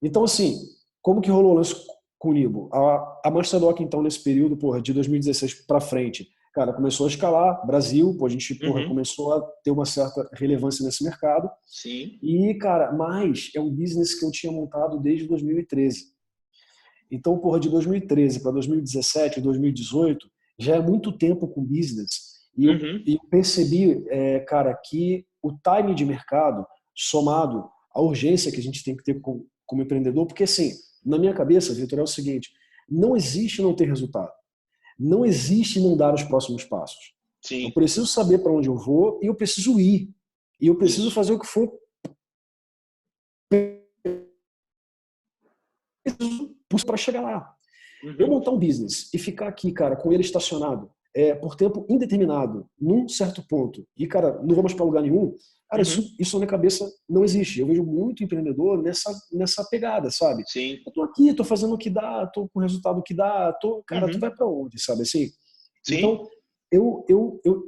Então, assim, como que rolou o lance com o Nibo? A Masterdoc, então, nesse período, porra, de 2016 para frente, cara, começou a escalar, Brasil, pô, a gente, porra, uhum, começou a ter uma certa relevância nesse mercado. sim. E, cara, mas é um business que eu tinha montado desde 2013. Então, porra, de 2013 para 2017, 2018, já é muito tempo com business. Uhum, E eu percebi, cara, que o time de mercado, somado à urgência que a gente tem que ter como empreendedor, porque assim, na minha cabeça, Vitor, é o seguinte: não existe não ter resultado. Não existe não dar os próximos passos. Eu sim. preciso saber para onde eu vou e eu preciso ir. E eu preciso Isso. fazer o que for para chegar lá. Eu Uhum, montar um business e ficar aqui, cara, com ele estacionado por tempo indeterminado, num certo ponto, e, cara, não vamos para lugar nenhum, Cara, isso na minha cabeça não existe. Eu vejo muito empreendedor nessa pegada, sabe? Sim. Eu tô aqui, tô fazendo o que dá, tô com o resultado que dá, cara, tu Uhum. vai para onde, sabe assim? Sim. Então, eu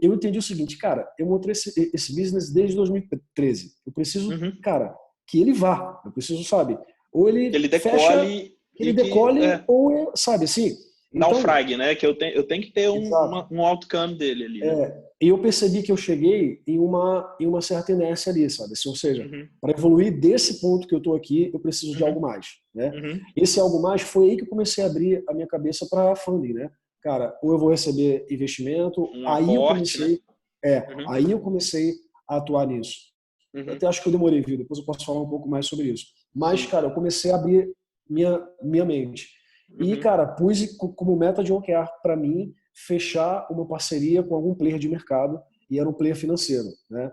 entendi o seguinte, cara, eu montei esse business desde 2013. Eu preciso, Uhum. cara, que ele vá. Eu preciso, sabe? Ou Que ele ele fecha, decole que ele e que decole, ou, sabe assim? Então, naufrague, né? Que eu tenho que ter exato. um outcome dele ali, né? E eu percebi que eu cheguei em uma certa inércia ali, sabe? Assim, ou seja, Uhum. para evoluir desse ponto que eu estou aqui, eu preciso de Uhum. algo mais, né? Uhum. Esse algo mais foi aí que eu comecei a abrir a minha cabeça para funding, né? Cara, ou eu vou receber investimento, Um aporte, né? Uhum. aí eu comecei a atuar nisso. Eu Uhum. até acho que eu demorei, viu? Depois eu posso falar um pouco mais sobre isso. Mas, Sim. cara, eu comecei a abrir minha mente. E, Uhum. cara, pus como meta de OKR para mim fechar uma parceria com algum player de mercado e era um player financeiro, né?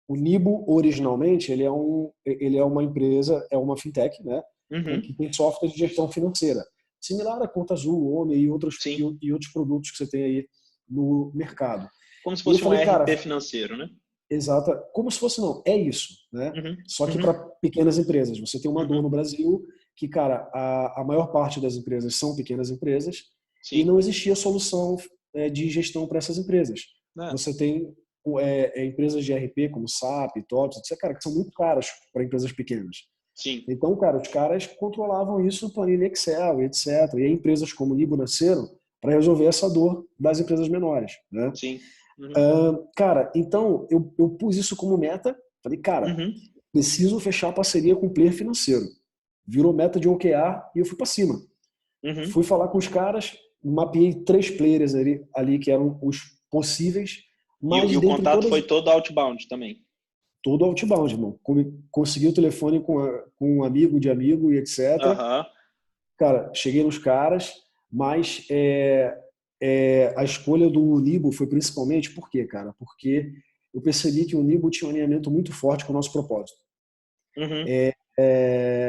O Nibo, originalmente, ele é uma empresa, é uma fintech, né? Uhum. Que tem software de gestão financeira. Similar a Conta Azul, Home Sim. e outros produtos que você tem aí no mercado. Como se E eu fosse um falei, cara, RP financeiro, né? exata, como se fosse não, é isso, né? Uhum. Só que para Uhum. pequenas empresas. Você tem uma dor Uhum. no Brasil que, cara, a maior parte das empresas são pequenas empresas e Sim. não existia solução de gestão para essas empresas. É. Você tem empresas de RP como SAP, TOTS, etc., cara, que são muito caras para empresas pequenas. Sim. Então, cara, os caras controlavam isso no planilha Excel, etc. E aí empresas como o Nibo nasceram para resolver essa dor das empresas menores, né? Sim. Uhum. Cara, então eu pus isso como meta. Falei, cara, Uhum. preciso fechar parceria com o player financeiro. Virou meta de OKR e eu fui para cima. Uhum. Fui falar com os caras, mapeei 3 players ali que eram os possíveis, E mas o dentre contato todas, foi todo outbound também. todo outbound, irmão. Consegui o telefone com um amigo de amigo e etc. Aham. Cara, cheguei nos caras, mas a escolha do Nibo foi principalmente por quê, cara? Porque eu percebi que o Nibo tinha um alinhamento muito forte com o nosso propósito. Uhum.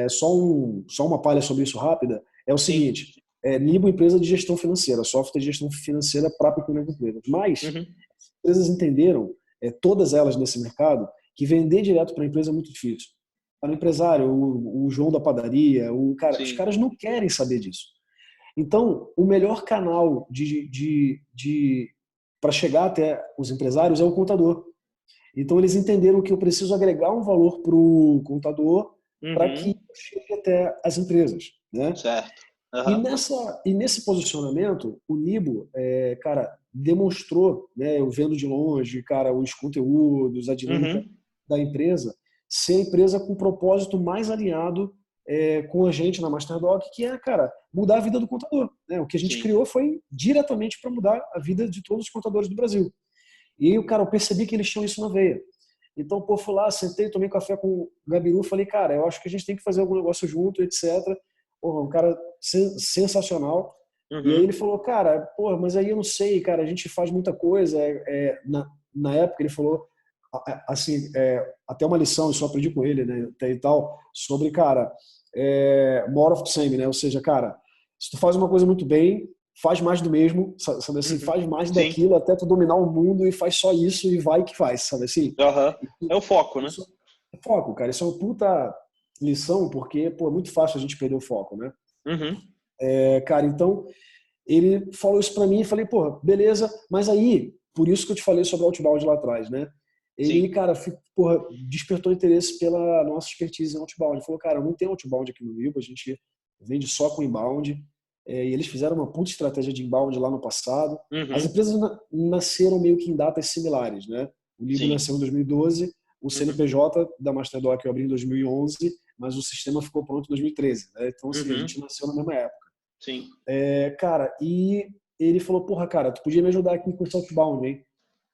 Só uma palha sobre isso rápida, é o Sim. seguinte, Nibo é empresa de gestão financeira, software de gestão financeira para pequenas empresas, mas Uhum. as empresas entenderam, todas elas nesse mercado, que vender direto para a empresa é muito difícil. Para o empresário, o João da padaria, os Sim. caras não querem saber disso. Então, o melhor canal para chegar até os empresários é o contador. Então, eles entenderam que eu preciso agregar um valor para o contador para que Uhum. chegue até as empresas, né? Certo. E, Aham. nesse posicionamento, o Nibo, cara, demonstrou, né, eu vendo de longe, cara, os conteúdos, a dinâmica Uhum. da empresa, ser a empresa com o propósito mais alinhado com a gente na Masterdoc, que é, cara, mudar a vida do contador. Né? O que a gente Sim. criou foi diretamente para mudar a vida de todos os contadores do Brasil. E aí, cara, eu percebi que eles tinham isso na veia. Então, pô, fui lá, sentei, tomei café com o Gabiru, falei, cara, eu acho que a gente tem que fazer algum negócio junto, etc. Porra, um cara sensacional. E aí Uhum. ele falou, cara, pô, mas aí eu não sei, cara, a gente faz muita coisa. Na época ele falou, assim, até uma lição, eu só aprendi com ele, né, até e tal, sobre, cara, more of the same, né? Ou seja, cara, se tu faz uma coisa muito bem, faz mais do mesmo, sabe assim, Uhum. faz mais Sim. daquilo até tu dominar o mundo e faz só isso e vai que faz, sabe assim? Aham. É o foco, né? Isso é foco, cara. Isso é uma puta lição, porque, pô, é muito fácil a gente perder o foco, né? Uhum. Cara, então, ele falou isso pra mim e falei, pô, beleza, mas aí, por isso que eu te falei sobre o outbound lá atrás, né? Ele, Sim. cara, porra, despertou interesse pela nossa expertise em outbound. Ele falou, cara, não tem outbound aqui no Vivo, a gente vende só com inbound. E eles fizeram uma puta estratégia de inbound lá no passado. As Uhum. empresas nasceram meio que em datas similares, né? O Libo Sim. nasceu em 2012, o Uhum. CNPJ da Masterdoc eu abri em 2011, mas o sistema ficou pronto em 2013, né? Então, assim, a gente Uhum. nasceu na mesma época. Sim. Cara, e ele falou, porra, cara, tu podia me ajudar aqui com esse outbound, hein?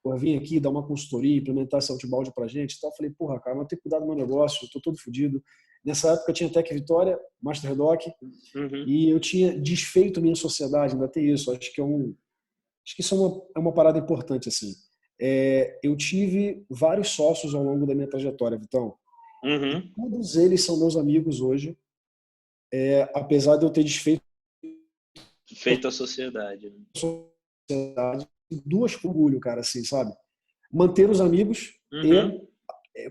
Porra, vim aqui dar uma consultoria, implementar esse outbound pra gente e tal. Eu falei, porra, cara, mas tem que cuidar do meu negócio, eu tô todo fodido. Nessa época eu tinha Tech Vitória, Masterdoc, Uhum. e eu tinha desfeito minha sociedade, ainda tem isso. Acho que isso é uma parada importante, assim. Eu tive vários sócios ao longo da minha trajetória, Vitão, e Uhum. todos eles são meus amigos hoje, apesar de eu ter desfeito Feito a sociedade, né? sociedade, duas com orgulho, cara, assim, sabe? Manter os amigos e Uhum.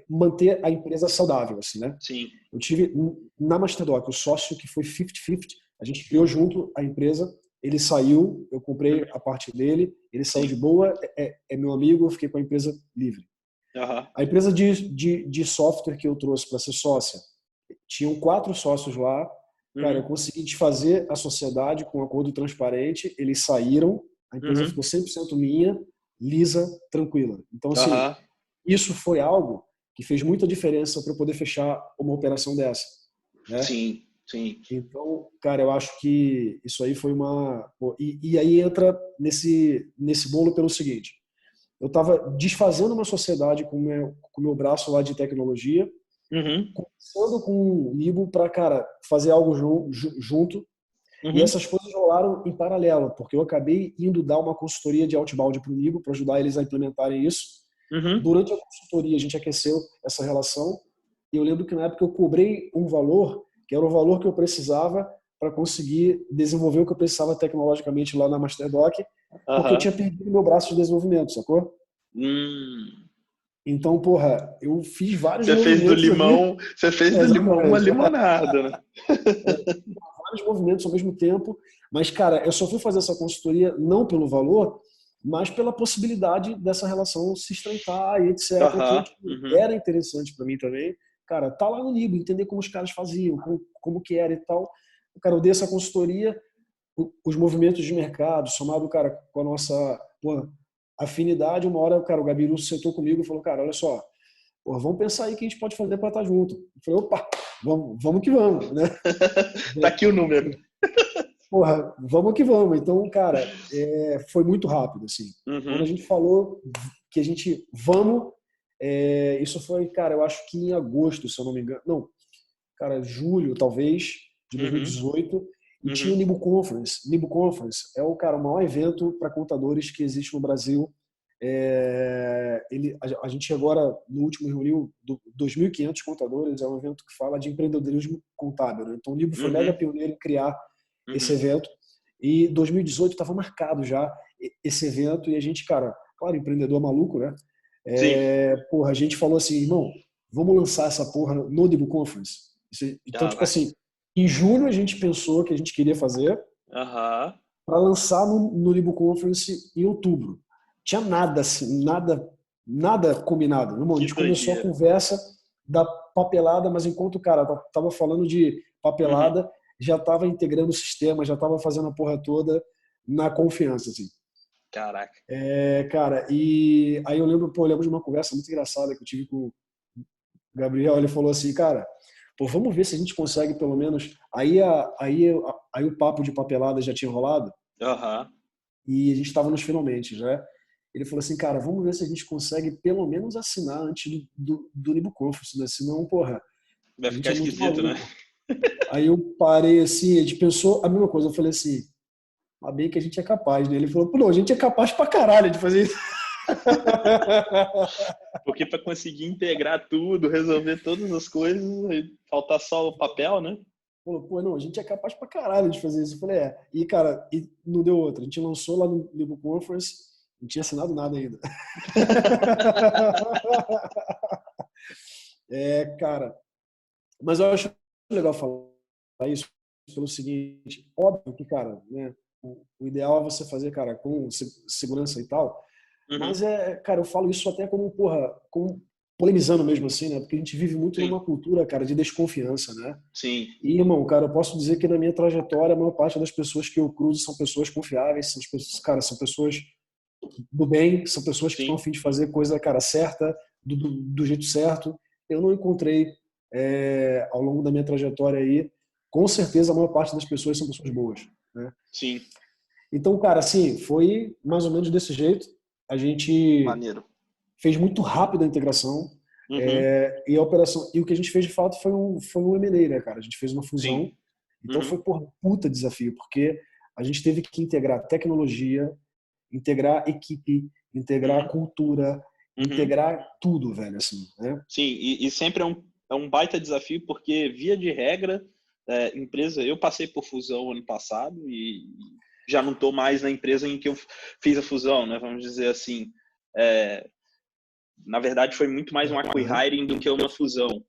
manter a empresa saudável, assim, né? Sim. Eu tive na Masterdoc o sócio que foi 50-50, a gente criou junto a empresa, ele saiu, eu comprei a parte dele, ele saiu de Sim. boa, é meu amigo, eu fiquei com a empresa livre. Aham. A empresa de software que eu trouxe para ser sócia, tinham 4 sócios lá, cara, eu consegui desfazer a sociedade com um acordo transparente, eles saíram, a empresa ficou 100% minha, lisa, tranquila. Então, assim, Aham. isso foi algo que fez muita diferença para eu poder fechar uma operação dessa, né? Sim, sim. Então, cara, eu acho que isso aí foi uma... Pô, e aí entra nesse bolo pelo seguinte, eu estava desfazendo uma sociedade com o meu braço lá de tecnologia, Uhum. começando com o Nibo para, cara, fazer algo junto. E Uhum. essas coisas rolaram em paralelo, porque eu acabei indo dar uma consultoria de outbound para o Nibo para ajudar eles a implementarem isso. Uhum. Durante a consultoria, a gente aqueceu essa relação. E eu lembro que na época eu cobrei um valor, que era o valor que eu precisava para conseguir desenvolver o que eu precisava tecnologicamente lá na Masterdoc, porque eu Aham. tinha perdido meu braço de desenvolvimento, sacou? Hum. Então, porra, eu fiz vários Você fez do movimentos ali. limão, você fez do limão uma Exatamente. limonada, né? Vários movimentos ao mesmo tempo. Mas, cara, eu só fui fazer essa consultoria não pelo valor, mas pela possibilidade dessa relação se estreitar e etc. Que Aham. tipo, Uhum. era interessante para mim também. Cara, tá lá no Nibo, entender como os caras faziam, como que era e tal. Cara, eu dei essa consultoria, os movimentos de mercado, somado, cara, com a nossa afinidade. Uma hora, cara, o Gabiru sentou comigo e falou, cara, olha só, porra, vamos pensar aí o que a gente pode fazer para estar junto. Eu falei, opa, vamos que vamos, né? Tá aqui o número. Porra, vamos que vamos. Então, cara, foi muito rápido, assim. Quando a Uhum. gente falou que a gente vamos, isso foi, cara, eu acho que em agosto, se eu não me engano. Não, cara, julho, talvez, de Uhum. 2018. E tinha o Uhum. Nibo Conference. Nibo Conference é o maior evento para contadores que existe no Brasil. A gente agora, no último, reuniu 2.500 contadores. É um evento que fala de empreendedorismo contábil, né? Então, o Nibo foi mega Uhum. pioneiro em criar esse Uhum. evento. E 2018 estava marcado já esse evento. E a gente, cara, claro, empreendedor maluco, né? Sim. Porra, a gente falou assim, irmão, vamos lançar essa porra no Nibo Conference. Então, tipo Caraca. assim, em julho a gente pensou que a gente queria fazer Aham. para lançar no Libo Conference em outubro. Tinha nada assim, nada combinado. Irmão, a Que gente começou a doideira. conversa da papelada, mas enquanto o cara tava falando de Uhum. papelada, já estava integrando o sistema, já estava fazendo a porra toda na confiança, assim. Caraca. Cara, e aí eu lembro de uma conversa muito engraçada que eu tive com o Gabriel. Ele falou assim, cara, pô, vamos ver se a gente consegue pelo menos. Aí o papo de papelada já tinha rolado Aham. e a gente estava nos finalmente, né? Ele falou assim, cara, vamos ver se a gente consegue pelo menos assinar antes do Nibo Conference, né? Senão, porra, Vai a gente ficar é muito esquisito, né? maluco. Aí eu parei assim, a gente pensou a mesma coisa. Eu falei assim, mas bem que a gente é capaz, né? Ele falou, pô, não, a gente é capaz pra caralho de fazer isso. Porque para conseguir integrar tudo, resolver todas as coisas, faltar só o papel, né? Falou, pô, não, a gente é capaz pra caralho de fazer isso. Eu falei, E, cara, e não deu outra. A gente lançou lá no Nibo Conference, não tinha assinado nada ainda. Cara, mas eu acho legal falar isso pelo seguinte, óbvio que, cara, né, o ideal é você fazer, cara, com segurança e tal, Uhum. mas cara, eu falo isso até como, porra, como polemizando mesmo assim, né, porque a gente vive muito Sim, numa cultura, cara, de desconfiança, né? sim, E, irmão, cara, eu posso dizer que na minha trajetória, a maior parte das pessoas que eu cruzo são pessoas confiáveis, são pessoas, cara, são pessoas do bem, são pessoas que estão a sim. fim de fazer coisa, cara, certa, do jeito certo. Eu não encontrei, ao longo da minha trajetória aí, com certeza a maior parte das pessoas são pessoas boas, né? Sim. Então, cara, assim, foi mais ou menos desse jeito. A gente Maneiro. fez muito rápido a integração, Uhum. e a operação, e o que a gente fez de fato foi um M&A, né, cara? A gente fez uma Sim. fusão. Então Uhum. foi por puta desafio, porque a gente teve que integrar tecnologia, integrar equipe, integrar Uhum. cultura, Uhum. integrar tudo, velho, assim, né? Sim, e sempre é um baita desafio, porque, via de regra, empresa, eu passei por fusão ano passado e já não estou mais na empresa em que eu fiz a fusão, né? Vamos dizer assim. É, na verdade, foi muito mais um acqui-hiring do que uma fusão.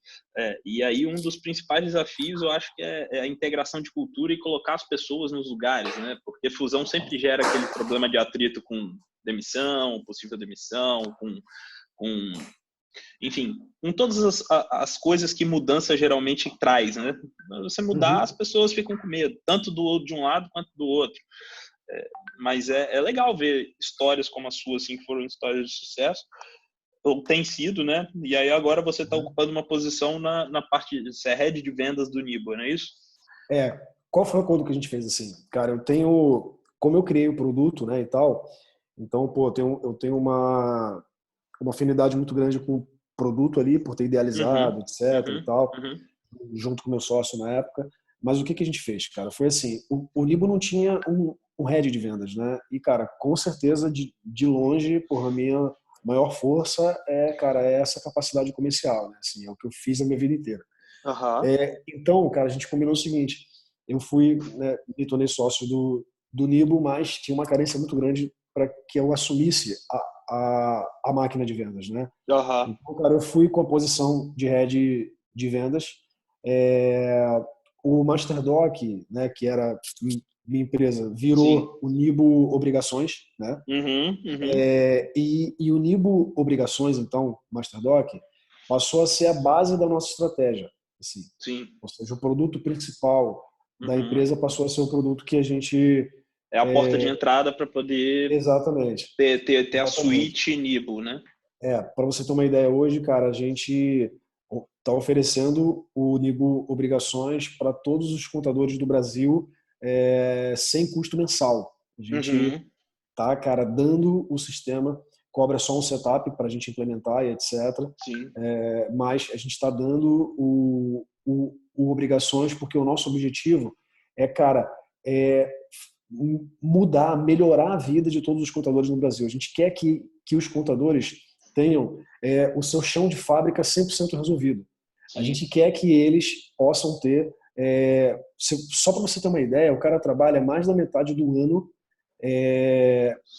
E aí, um dos principais desafios, eu acho que é a integração de cultura e colocar as pessoas nos lugares, né? Porque fusão sempre gera aquele problema de atrito com demissão, possível demissão, enfim, com todas as coisas que mudança geralmente traz, né? Você mudar, as pessoas ficam com medo, tanto de um lado quanto do outro. Mas é legal ver histórias como a sua, assim, que foram histórias de sucesso, ou tem sido, né? E aí agora você está ocupando uma posição na parte, você é head de vendas do Nibo, não é isso? Qual foi o acordo que a gente fez assim? Cara, como eu criei o produto, né, e tal, então, pô, eu tenho uma afinidade muito grande com o produto ali, por ter idealizado, etc e tal, junto com o meu sócio na época. Mas o que que a gente fez, cara? Foi assim, o Nibo não tinha um head de vendas, né? E, cara, com certeza, de longe, por a minha maior força cara, é essa capacidade comercial, né? Assim, é o que eu fiz a minha vida inteira. Então, cara, a gente combinou o seguinte, eu fui, né, me tornei sócio do Nibo, mas tinha uma carência muito grande para que eu assumisse a máquina de vendas, né? Então, cara, eu fui com a posição de head de vendas. É, o MasterDoc, né, que era minha empresa, Sim. virou o Nibo Obrigações, né? E o Nibo Obrigações, então, MasterDoc, passou a ser a base da nossa estratégia. Assim. Sim. Ou seja, o produto principal da empresa passou a ser o produto que a gente... É a porta de entrada para poder Exatamente. ter a suíte Nibo, né? Para você ter uma ideia, hoje, cara, a gente está oferecendo o Nibo Obrigações para todos os contadores do Brasil sem custo mensal. A gente tá, cara, dando o sistema, cobra só um setup para a gente implementar e etc. Sim. Mas a gente está dando o Obrigações porque o nosso objetivo cara, mudar, melhorar a vida de todos os contadores no Brasil. A gente quer que os contadores tenham o seu chão de fábrica 100% resolvido. Sim. A gente quer que eles possam ter... só para você ter uma ideia, o cara trabalha mais da metade do ano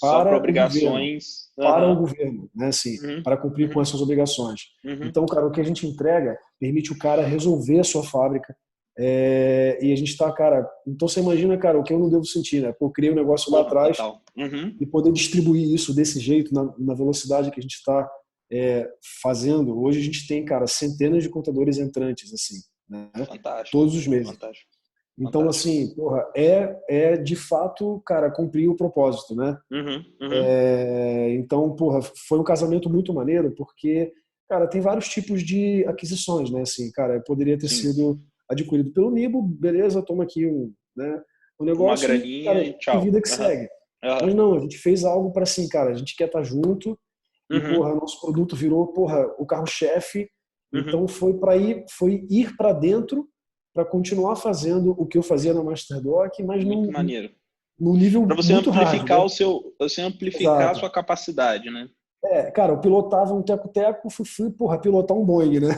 para obrigações, o governo, né? Assim, para cumprir com essas obrigações. Então, cara, o que a gente entrega permite o cara resolver a sua fábrica. E a gente está, cara... Então você imagina, cara, o que eu não devo sentir, né? Pô, eu criei um negócio lá atrás e poder distribuir isso desse jeito, na velocidade que a gente está fazendo. Hoje a gente tem, cara, centenas de contadores entrantes, assim, né? Fantástico. Todos os meses. Fantástico. Então, assim, porra, de fato, cara, cumprir o propósito, né? Então, porra, foi um casamento muito maneiro, porque, cara, tem vários tipos de aquisições, né? Assim, cara, poderia ter sido adquirido pelo Nibo, beleza, toma aqui né, um negócio, uma graninha cara, e tchau. vida que segue. Mas não, a gente fez algo para assim, cara, a gente quer estar junto e, porra, nosso produto virou, porra, o carro-chefe. Então foi ir para dentro para continuar fazendo o que eu fazia na MasterDoc, mas muito maneiro. num nível para você muito amplificar hard, né? você amplificar a sua capacidade, né? Cara, eu pilotava um teco-teco, fui, porra, pilotar um Boeing, né?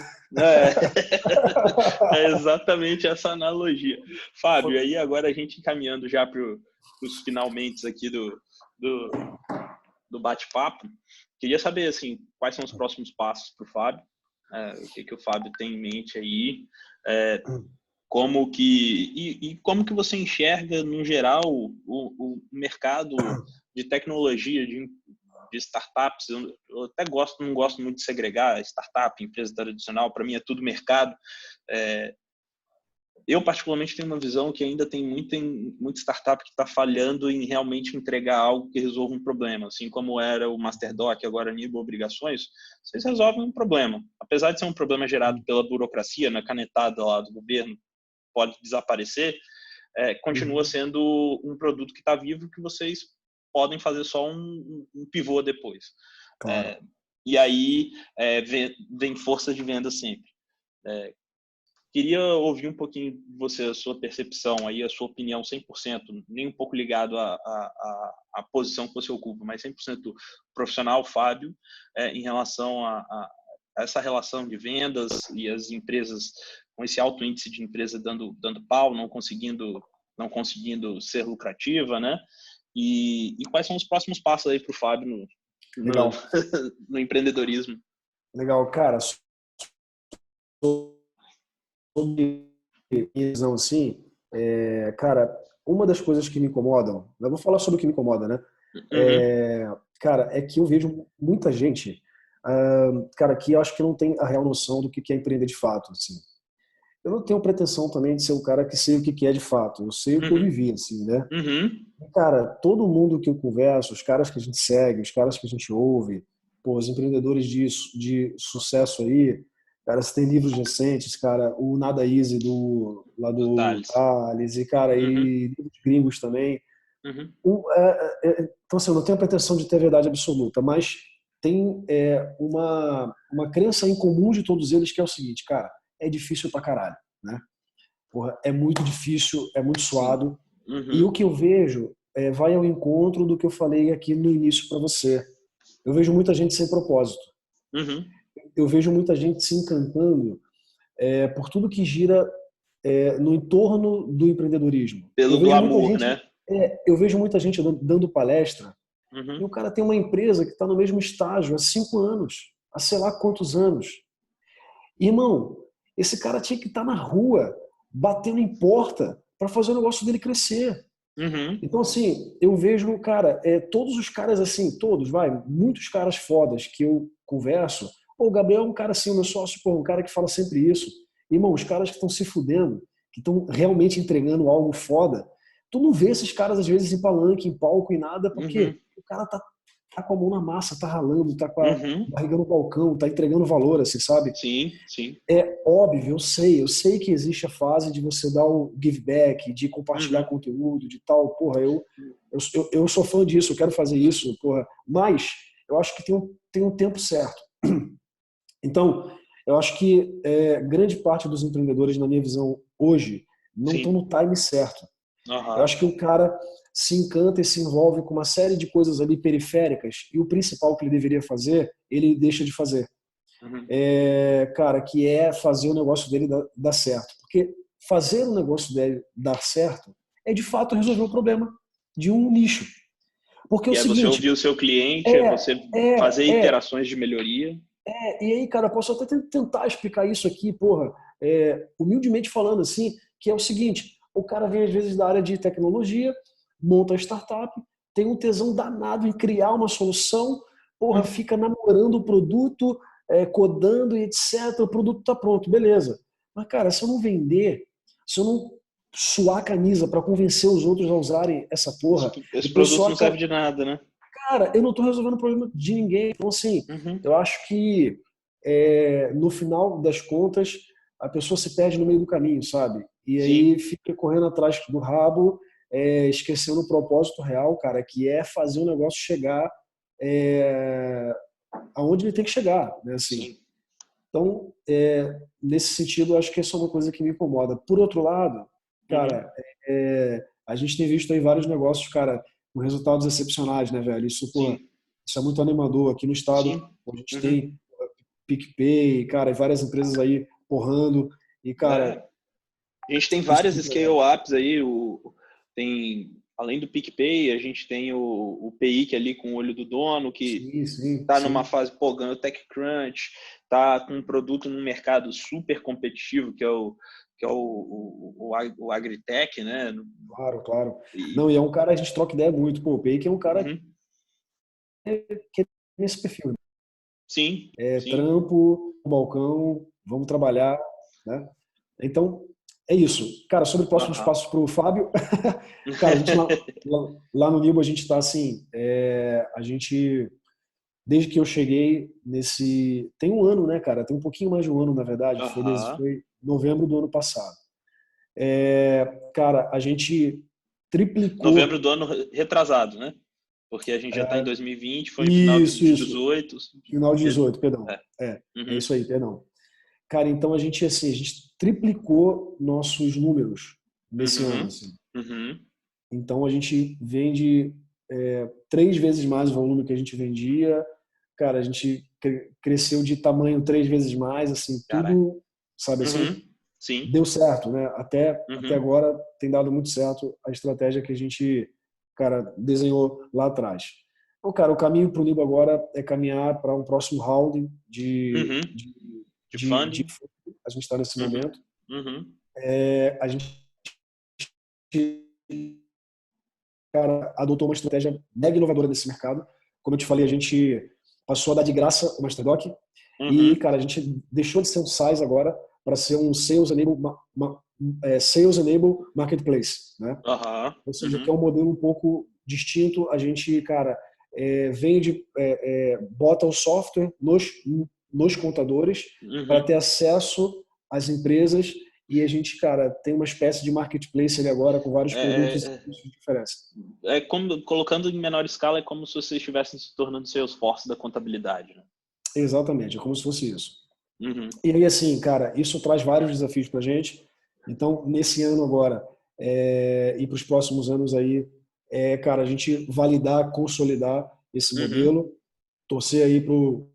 É exatamente essa analogia. Fábio, aí agora a gente encaminhando já para os finalmente aqui do bate-papo, queria saber, assim, quais são os próximos passos para o Fábio, o que o Fábio tem em mente aí, como que você enxerga, no geral, o mercado de tecnologia, de startups. Eu até não gosto muito de segregar startup, empresa tradicional, para mim é tudo mercado. Eu, particularmente, tenho uma visão que ainda tem muita startup que está falhando em realmente entregar algo que resolva um problema, assim como era o MasterDoc, agora Nibo Obrigações, vocês resolvem um problema. Apesar de ser um problema gerado pela burocracia, na canetada lá do governo, pode desaparecer, continua sendo um produto que está vivo, que vocês podem fazer só um pivô depois. Claro. E aí vem força de venda sempre. Queria ouvir um pouquinho de você, a sua percepção, aí, a sua opinião 100%, nem um pouco ligado à posição que você ocupa, mas 100% profissional, Fábio, em relação a essa relação de vendas e as empresas com esse alto índice de empresa dando pau, não conseguindo ser lucrativa, né? E quais são os próximos passos aí para o Fábio no, Legal. no empreendedorismo. Legal, cara. Sobre minha visão assim, cara, uma das coisas que me incomodam, eu vou falar sobre o que me incomoda, né? Uhum, Cara, é que eu vejo muita gente, cara, que eu acho que não tem a real noção do que é empreender de fato, assim. Eu não tenho pretensão também de ser o cara que sei o que é de fato. Eu sei o que eu uhum, vivi, assim, né? uhum. Cara, todo mundo que eu converso, os caras que a gente segue, os caras que a gente ouve, pô, os empreendedores de sucesso aí, cara, você tem livros recentes, cara, o Nada Easy lá Do do Thales. Thales, e cara, Uhum, e livros gringos também. uhum. Então, assim, eu não tenho a pretensão de ter verdade absoluta, mas tem uma crença em comum de todos eles que é o seguinte, cara, é difícil pra caralho, né? Porra, é muito difícil, é muito Sim. suado. E o Uhum, que eu vejo vai ao encontro do que eu falei aqui no início para você. Eu vejo muita gente sem propósito. uhum. Eu vejo muita gente se encantando por tudo que gira no entorno do empreendedorismo. Pelo glamour, né? Eu vejo muita gente dando palestra e o Uhum, cara tem uma empresa que está no mesmo estágio há 5 anos, há sei lá quantos anos. Irmão, esse cara tinha que estar na rua, batendo em porta para fazer o negócio dele crescer. uhum. Então, assim, eu vejo, cara, todos os caras assim, todos, muitos caras fodas que eu converso. Pô, o Gabriel é um cara assim, o meu sócio, pô, um cara que fala sempre isso. Irmão, os caras que estão se fudendo, que estão realmente entregando algo foda, tu não vê esses caras, às vezes, em palanque, em palco, em nada, porque Uhum, o cara tá com a mão na massa, tá ralando, tá com a uhum. barriga no balcão, tá entregando valor, assim, sabe? Sim, sim. É óbvio, eu sei que existe a fase de você dar o give back, de compartilhar Uhum. conteúdo, de tal, porra, eu sou fã disso, eu quero fazer isso, porra, mas eu acho que tem um tempo certo. Então, eu acho que grande parte dos empreendedores, na minha visão, hoje, não estão Sim. no time certo. Eu Aham. acho que o cara se encanta e se envolve com uma série de coisas ali periféricas e o principal que ele deveria fazer, ele deixa de fazer. Uhum. Cara, que é fazer o negócio dele dar certo. Porque fazer o negócio dele dar certo é, de fato, resolver o problema de um nicho. Porque é o Que é você seguinte, ouvir o seu cliente, é é, você fazer é, é, iterações de melhoria. e aí, cara, posso até tentar explicar isso aqui, porra, humildemente falando assim, que é o seguinte, o cara vem às vezes da área de tecnologia, monta a startup, tem um tesão danado em criar uma solução, porra, Uhum. fica namorando o produto, codando e etc, o produto tá pronto, beleza. Mas, cara, se eu não vender, se eu não suar a camisa para convencer os outros a usarem essa porra, Esse depois produto só não serve de nada, né? cara, eu não estou resolvendo o problema de ninguém. Então, assim, Uhum. eu acho que no final das contas a pessoa se perde no meio do caminho, sabe? E Sim. aí fica correndo atrás do rabo, esquecendo o propósito real, cara, que é fazer o negócio chegar é, aonde ele tem que chegar, né? Assim, Sim. então, nesse sentido, eu acho que essa é uma coisa que me incomoda. Por outro lado, Uhum. cara, a gente tem visto aí vários negócios, cara, com resultados excepcionais, né, velho? Isso, pô, Sim. isso é muito animador. Aqui no estado, Sim. a gente Uhum. tem PicPay, cara, e várias empresas aí porrando. E, cara, É. A gente tem isso é várias muito legal. scale-ups aí, tem, além do PicPay, a gente tem o PI, que é ali com o olho do dono, que Sim, sim, está numa sim. fase, pô, ganhou TechCrunch, está com um produto num mercado super competitivo, que é o Agritech, né? Claro, claro. E, Não, e é um cara, a gente troca ideia muito. Pô, o Peik é um cara uhum, que é nesse perfil. sim, sim. Trampo, balcão, vamos trabalhar, né? Então, é isso. Cara, sobre próximos Aham. passos para o Fábio, cara, a gente lá no Nibo, a gente está assim, a gente, desde que eu cheguei tem um ano, né, cara? Tem um pouquinho mais de um ano, na verdade, Aham. foi novembro do ano passado. Cara, a gente Novembro triplicou, do ano retrasado, né? Porque a gente já está em 2020, foi em final de isso, 18. final de 18, perdão. É. É Uhum. isso aí, perdão. Cara, então assim, a gente triplicou nossos números nesse ano, Uhum. assim. Uhum. Então a gente vende 3 vezes mais o volume que a gente vendia. Cara, a gente cresceu de tamanho 3 vezes mais, assim, Caraca. tudo, sabe assim, Uhum. Sim. deu certo, né? Até Uhum. agora tem dado muito certo a estratégia que a gente, cara, desenhou lá atrás. Bom, cara, o caminho para o Nibo agora é caminhar para um próximo round Uhum. De de funding. a gente está nesse Uhum. momento. Uhum. A gente, cara, adotou uma estratégia mega inovadora desse mercado. Como eu te falei, a gente passou a dar de graça o Masterdoc e, Uhum. cara, a gente deixou de ser um SaaS agora para ser um Sales Enable Marketplace, né? Aham. Ou seja, que é Uhum. um modelo um pouco distinto. A gente, cara, vende, bota o software nos contadores para ter Uhum. acesso às empresas e a gente, cara, tem uma espécie de marketplace ali agora com vários produtos É, e é, serviços de diferença. é como, colocando em menor escala, é como se vocês estivessem se tornando Salesforce da contabilidade, né? Exatamente, é como se fosse isso. Uhum. E aí, assim, cara, isso traz vários desafios para a gente. Então, nesse ano agora, e para os próximos anos aí, cara, a gente validar, consolidar esse Uhum. modelo, torcer aí para o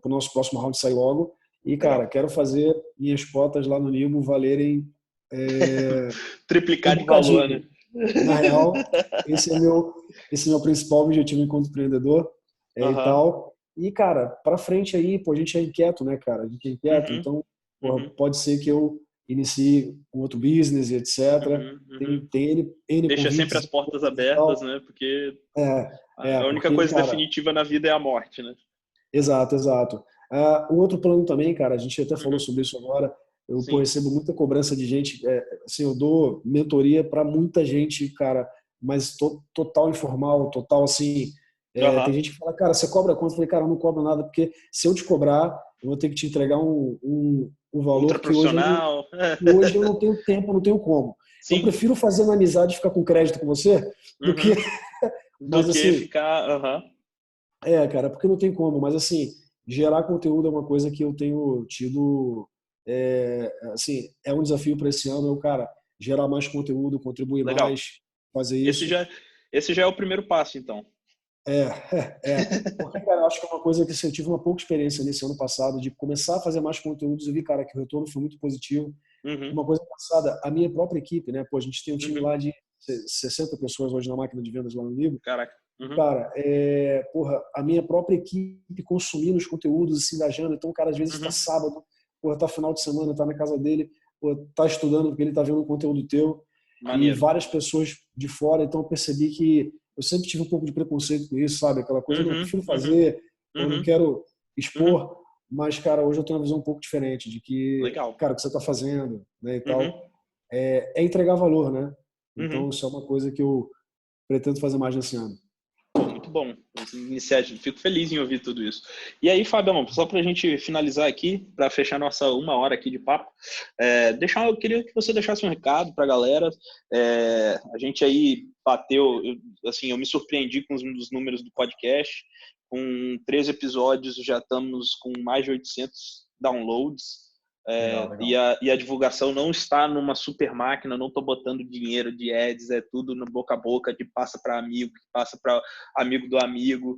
nosso próximo round sair logo. E, cara, Legal. quero fazer minhas cotas lá no Nimo valerem Triplicar um de valor, né? bocadinho. Na real, esse é meu principal objetivo enquanto empreendedor e Aham. tal. E, cara, para frente aí, pô, a gente é inquieto, né, cara? A gente é inquieto, Uhum. então, porra, Uhum. pode ser que eu inicie um outro business e etc. Uhum. Uhum. Tem N Deixa sempre convites as portas e abertas, tal. né? Porque a única Porque, coisa cara, definitiva na vida é a morte, né? exato, exato. Um outro plano também, cara, a gente até falou Uhum. sobre isso agora. Eu, pô, Sim. recebo muita cobrança de gente. Assim, eu dou mentoria para muita gente, cara, mas total informal, total assim. Tem Aham. gente que fala, cara, você cobra quanto? Eu falei, cara, eu não cobro nada, porque se eu te cobrar, eu vou ter que te entregar um Ultra valor profissional. que hoje eu não tenho tempo, não tenho como. Então, eu Sim. prefiro fazer uma amizade e ficar com crédito com você do que. Uhum. Do Mas, que assim, ficar. Aham. cara, porque não tem como, mas assim, gerar conteúdo é uma coisa que eu tenho tido, assim, é um desafio para esse ano, cara, gerar mais conteúdo, contribuir Legal. mais, fazer Esse isso. já, esse já é o primeiro passo, então. É, porque, cara, eu acho que é uma coisa que assim, eu tive uma pouca experiência nesse ano passado de começar a fazer mais conteúdos e vi, cara, que o retorno foi muito positivo. Uhum. Uma coisa passada, a minha própria equipe, né, pô, a gente tem um time Uhum. lá de 60 pessoas hoje na máquina de vendas lá no Livro. Caraca. Uhum. Cara, porra, a minha própria equipe consumindo os conteúdos e se engajando. Então, o cara, às vezes, está Uhum. sábado, porra, tá final de semana, tá na casa dele, porra, tá estudando porque ele tá vendo um conteúdo teu. E Maneiro. várias pessoas de fora. Então, eu percebi que eu sempre tive um pouco de preconceito com isso, sabe? Aquela coisa, não, eu Uhum. prefiro Uhum. fazer, eu não Uhum. quero Uhum. expor. Mas, cara, hoje eu tenho uma visão um pouco diferente de que, Legal. cara, o que você está fazendo, né, e Uhum. tal, é entregar valor, né? Então, Uhum. isso é uma coisa que eu pretendo fazer mais nesse ano. Pô, muito bom. Iniciativa. Fico feliz em ouvir tudo isso. E aí, Fabião, só para a gente finalizar aqui, para fechar nossa 1 hora aqui de papo, eu queria que você deixasse um recado para a galera. A gente aí bateu, assim, eu me surpreendi com os números do podcast. Com 13 episódios, já estamos com mais de 800 downloads. Legal, E, legal. a divulgação não está numa super máquina, não estou botando dinheiro de ads, é tudo no boca a boca, de passa para amigo, que passa para amigo do amigo.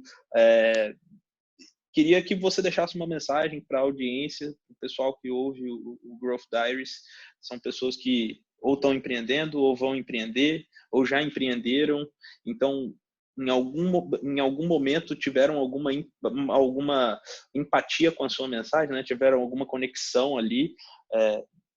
Queria que você deixasse uma mensagem para a audiência, o pessoal que ouve o Growth Diaries. São pessoas que ou estão empreendendo, ou vão empreender, ou já empreenderam. Então, em algum momento tiveram alguma empatia com a sua mensagem, né? Tiveram alguma conexão ali.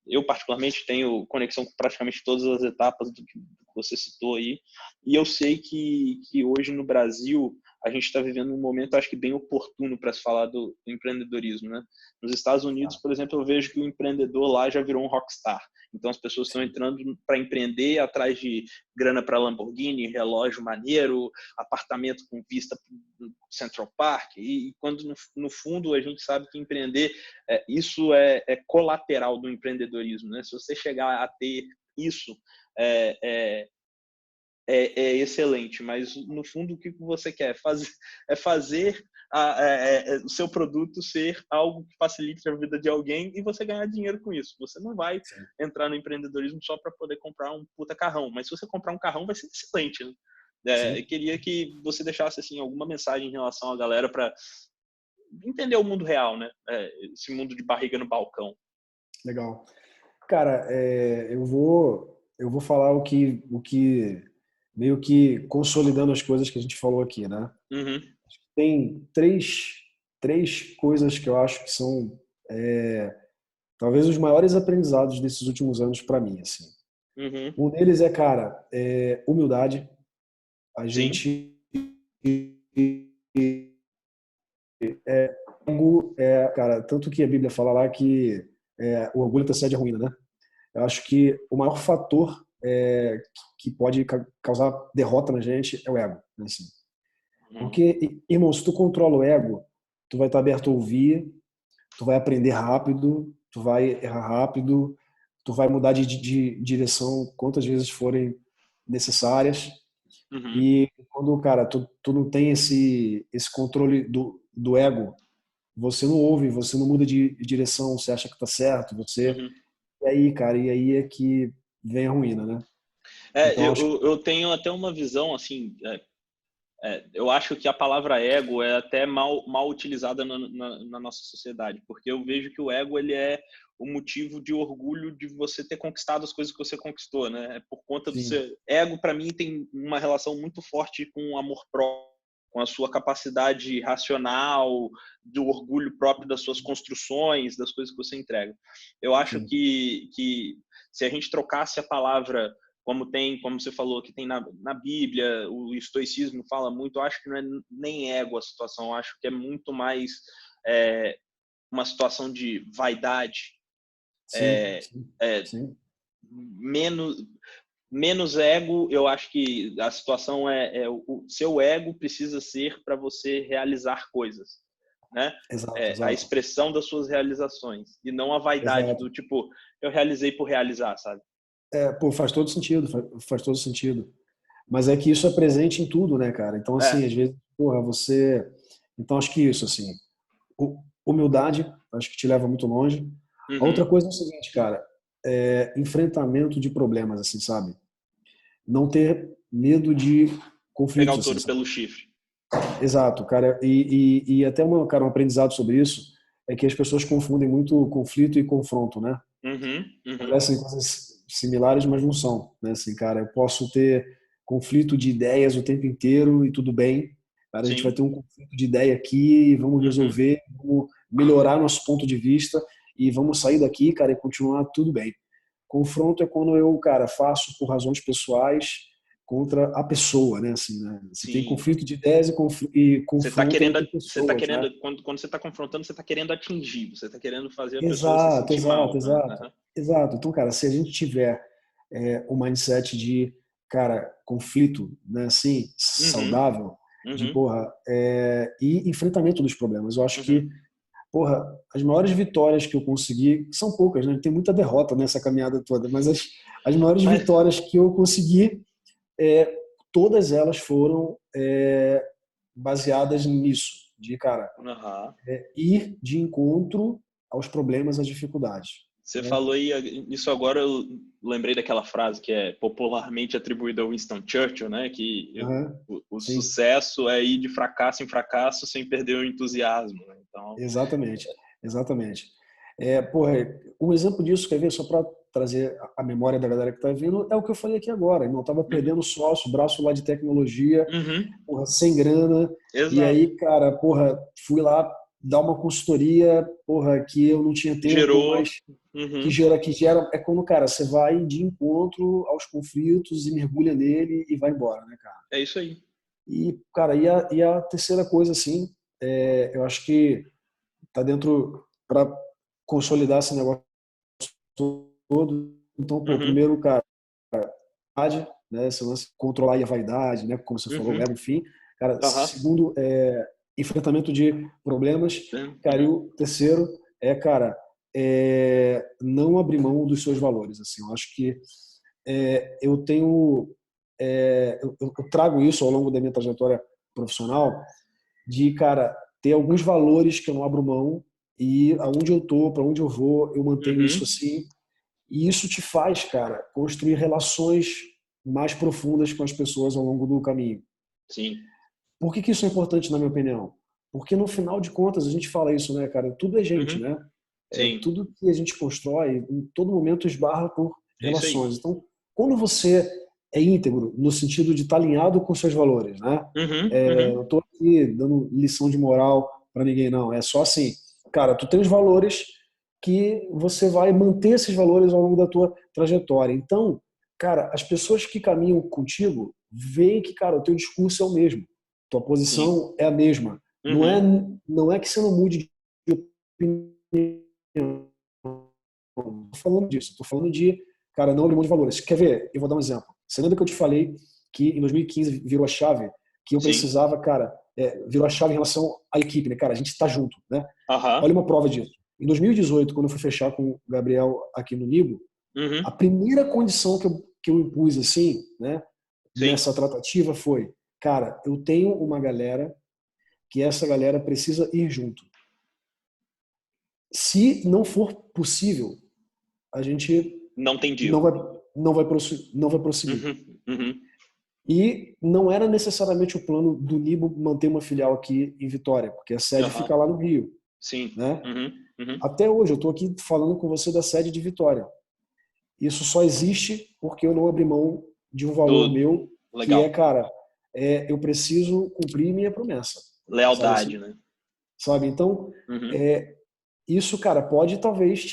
Eu, particularmente, tenho conexão com praticamente todas as etapas do que você citou aí. E eu sei que hoje no Brasil a gente está vivendo um momento, acho que bem oportuno para se falar do empreendedorismo, né? Nos Estados Unidos, Tá. por exemplo, eu vejo que o empreendedor lá já virou um rockstar. Então as pessoas estão Sim. entrando para empreender atrás de grana para Lamborghini, relógio maneiro, apartamento com vista para Central Park. E quando no fundo a gente sabe que empreender, isso é colateral do empreendedorismo, né? Se você chegar a ter isso, é, é, é excelente, mas no fundo o que você quer fazer o seu produto ser algo que facilite a vida de alguém e você ganhar dinheiro com isso. Você não vai Sim. entrar no empreendedorismo só para poder comprar um puta carrão, mas se você comprar um carrão vai ser excelente, né? Eu Sim. queria que você deixasse assim alguma mensagem em relação à galera para entender o mundo real, né? Esse mundo de barriga no balcão. Legal. Cara, eu vou falar o que meio que consolidando as coisas que a gente falou aqui, né? Uhum. tem três coisas que eu acho que são talvez os maiores aprendizados desses últimos anos para mim, assim. Uhum. Um deles é, cara, humildade. A Sim. gente cara, tanto que a Bíblia fala lá que o orgulho antecede a ruína, né? Eu acho que o maior fator que pode causar derrota na gente é o ego, né, assim. Uhum. Porque, irmão, se tu controla o ego, tu vai estar aberto a ouvir, tu vai aprender rápido, tu vai errar rápido, tu vai mudar de direção quantas vezes forem necessárias. Uhum. E quando, cara, tu não tem esse controle do ego, você não ouve, você não muda de direção, você acha que tá certo, você. Uhum. E aí, cara, e aí é que vem a ruína, né? É, Então, acho que eu tenho até uma visão assim. Eu acho que a palavra ego é até mal utilizada na nossa sociedade, porque eu vejo que o ego ele é o motivo de orgulho de você ter conquistado as coisas que você conquistou, né? É por conta do sim, seu ego, para mim tem uma relação muito forte com o amor próprio, com a sua capacidade racional, do orgulho próprio das suas construções, das coisas que você entrega. Eu acho sim, que se a gente trocasse a palavra como você falou, que tem na Bíblia, o estoicismo fala muito, eu acho que não é nem ego a situação, eu acho que é muito mais uma situação de vaidade, sim, sim, sim. menos, menos ego, eu acho que a situação o seu ego precisa ser para você realizar coisas, né? Exato, A exato, expressão das suas realizações, e não a vaidade exato. do tipo, eu realizei por realizar, sabe? Pô, faz todo sentido, faz todo sentido. Mas é que isso é presente em tudo, né, cara? Então, assim, É. às vezes, porra, você. Então, acho que isso, assim, humildade, acho que te leva muito longe. A outra Uhum. coisa é o seguinte, cara, enfrentamento de problemas, assim, sabe? Não ter medo de Pegar conflitos, o assim, touro sabe? pelo chifre. Exato, cara. E até cara, um aprendizado sobre isso é que as pessoas confundem muito conflito e confronto, né? Uhum, uhum. Parecem coisas similares, mas não são, né? Assim, cara, eu posso ter conflito de ideias o tempo inteiro e tudo bem. Cara, a gente vai Sim. ter um conflito de ideia aqui, vamos Uhum. resolver, vamos melhorar nosso ponto de vista e vamos sair daqui, cara, e continuar tudo bem. Confronto é quando eu, cara, faço por razões pessoais contra a pessoa, né? Assim, né? Você tem Sim. conflito de ideias e Você está confronto querendo, entre pessoas, né? quando você está confrontando, você está querendo atingir, você está querendo fazer a pessoa se Exato, sentir exato, mal, né? exato. Uhum. Exato. Então, cara, se a gente tiver o mindset de, cara, conflito, né, assim, Uhum. saudável, de, Uhum. porra, e enfrentamento dos problemas. Eu acho que, Uhum. porra, as maiores vitórias que eu consegui, são poucas, né? Tem muita derrota nessa caminhada toda, mas as maiores Mas, vitórias que eu consegui, é, todas elas foram baseadas nisso, de, cara, uhum. ir de encontro aos problemas, às dificuldades, Você né? falou aí, isso agora eu lembrei daquela frase que é popularmente atribuída ao Winston Churchill, né? Que Aham, o sim, sucesso é ir de fracasso em fracasso sem perder o entusiasmo, né? Então, exatamente, exatamente. Porra, um exemplo disso, quer ver, só para trazer a memória da galera que está vindo, é o que eu falei aqui agora. Eu estava uhum. perdendo sócio, braço lá de tecnologia, Uhum. porra, sem grana, e Exato. aí, cara, porra, fui lá dar uma consultoria, porra, que eu não tinha tempo, Gerou. mas Uhum. que gera, é quando, cara, você vai de encontro aos conflitos e mergulha nele e vai embora, né, cara? É isso aí. E, cara, e a terceira coisa, assim, eu acho que tá dentro para consolidar esse negócio todo. Então, pô, Uhum. primeiro, cara, né, esse lance de controlar a vaidade, né, como você falou, o Uhum. ego, enfim. Cara, Aham. segundo, enfrentamento de problemas. Cara, e Uhum. o terceiro cara, não abrir mão dos seus valores. Assim, eu acho que eu tenho, eu trago isso ao longo da minha trajetória profissional, de, cara, ter alguns valores que eu não abro mão e aonde eu tô, para onde eu vou, eu mantenho isso Uhum. assim. E isso te faz, cara, construir relações mais profundas com as pessoas ao longo do caminho. Sim. Por que isso é importante, na minha opinião? Porque no final de contas, a gente fala isso, né, cara? Tudo é gente, Uhum. né? Sim. Tudo que a gente constrói, em todo momento esbarra por É isso aí. relações. Então, quando você é íntegro, no sentido de estar alinhado com seus valores, né? Uhum. Uhum. aqui dando lição de moral para ninguém, não. É só assim, cara, tu tem os valores que você vai manter esses valores ao longo da tua trajetória. Então, cara, as pessoas que caminham contigo veem que, cara, o teu discurso é o mesmo, tua Sim. posição é a mesma. Uhum. Não é que você não mude de opinião. Não tô falando disso, tô falando de, cara, não abrir mão de valores. Quer ver? Eu vou dar um exemplo. Você lembra que eu te falei que em 2015 virou a chave, que eu Sim. precisava, cara, virou a chave em relação à equipe, né, cara? A gente está junto, né? Aham. Olha uma prova disso. Em 2018, quando eu fui fechar com o Gabriel aqui no Nibo, a Uhum. primeira condição que eu impus, assim, né, Sim. nessa tratativa foi, cara, eu tenho uma galera que essa galera precisa ir junto. Se não for possível, a gente Não tem não deal. vai, não vai prosseguir. Uhum. Uhum. E não era necessariamente o plano do Nibo manter uma filial aqui em Vitória, porque a sede fica Aham. lá no Rio, Sim. né? Uhum. Uhum. Até hoje eu estou aqui falando com você da sede de Vitória. Isso só existe porque eu não abri mão de um valor Do... meu, que é, Legal. cara, eu preciso cumprir minha promessa, sabe Lealdade, assim? né? Sabe? Então, Uhum. é, isso, cara, pode talvez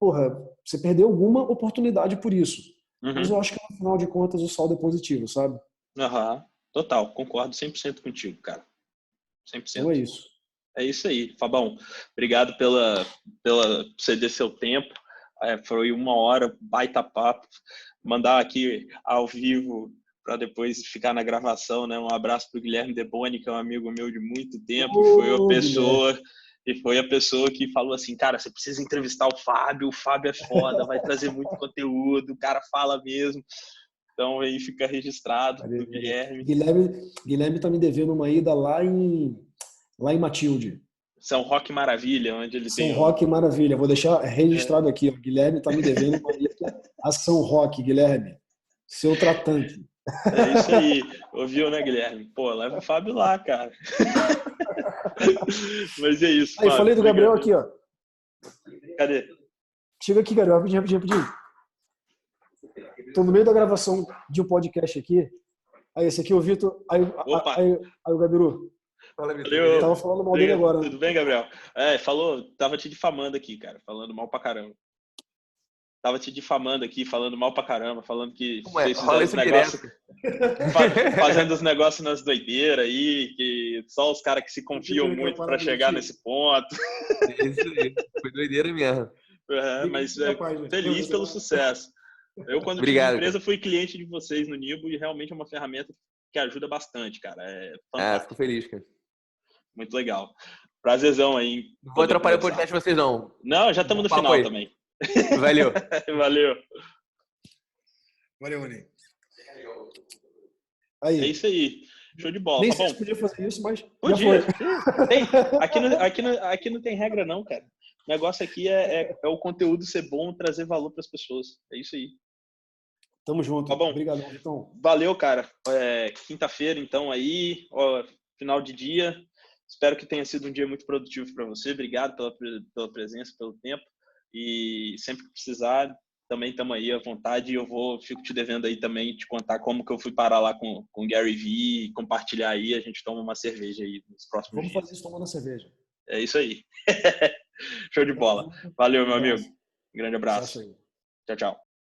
porra, você perdeu alguma oportunidade por isso. Mas eu Uhum. acho que no final de contas o saldo é positivo, sabe? Aham. Total. Concordo 100% contigo, cara. Então é 100%. isso. É isso aí, Fabão. Obrigado pela ceder seu tempo. Foi uma hora, baita papo. Mandar aqui ao vivo para depois ficar na gravação, né? Um abraço para o Guilherme Deboni, que é um amigo meu de muito tempo Ô, Guilherme. e foi a pessoa que falou assim, cara, você precisa entrevistar o Fábio é foda, vai trazer muito conteúdo, o cara fala mesmo. Então aí fica registrado do Guilherme. Guilherme tá me devendo uma ida lá em Matilde. São Roque Maravilha, onde ele São tem o. Roque, maravilha. Vou deixar registrado aqui. Ó. Guilherme tá me devendo uma ida a São Roque, Guilherme. Seu tratante. É isso aí. Ouviu, né, Guilherme? Pô, leva o Fábio lá, cara. Mas é isso, Aí, Fábio. falei do Gabriel Obrigado. aqui, ó. Cadê? Chega aqui, Gabriel, rapidinho, rapidinho, rapidinho. Tô no meio da gravação de um podcast aqui. Aí, esse aqui é o Vitor. Opa! Aí o Gabiru. Fala, Vitor, Valeu! Tava beleza? falando mal dele agora, né? Tudo bem, Gabriel? Falou, tava te difamando aqui, cara. Falando mal pra caramba. Tava te difamando aqui, falando mal pra caramba, falando que Como é? vocês Rola fizeram os isso direto. negócios, fazendo os negócios nas doideiras aí, que só os caras que se confiam Aquela muito pra parada chegar mentira. nesse ponto. É isso aí. Foi doideira mesmo. Mas Capaz, né? feliz pelo sucesso. Eu, quando tive Obrigado, empresa, cara. fui cliente de vocês no Nibo e realmente é uma ferramenta que ajuda bastante, cara. É Ah, fico fantástico. feliz, cara. Muito legal. Prazerzão aí em Não vou poder atrapalhar o conversar. podcast de vocês, não. Não, já estamos Bom no papo final aí. também. Valeu. Valeu. Valeu, Maninho. É Aí. isso aí. Show de bola. Nem Tá sei se bom? podia fazer isso, mas já Podia. foi. Tem. Aqui não tem regra, não, cara. O negócio aqui é o conteúdo ser bom, trazer valor para as pessoas. É isso aí. Tamo Tá junto. bom? Obrigadão, Vitão. Valeu, cara. Quinta-feira, então, aí, final de dia. Espero que tenha sido um dia muito produtivo para você. Obrigado pela presença, pelo tempo. E sempre que precisar, também estamos aí à vontade. E fico te devendo aí também te contar como que eu fui parar lá com o Gary Vee, compartilhar aí. A gente toma uma cerveja aí nos próximos Vamos dias. fazer isso tomando cerveja. É isso aí. Show de Tamo bola. junto. Valeu, Um meu amigo. abraço. Grande Sucesso abraço. aí. Tchau, tchau.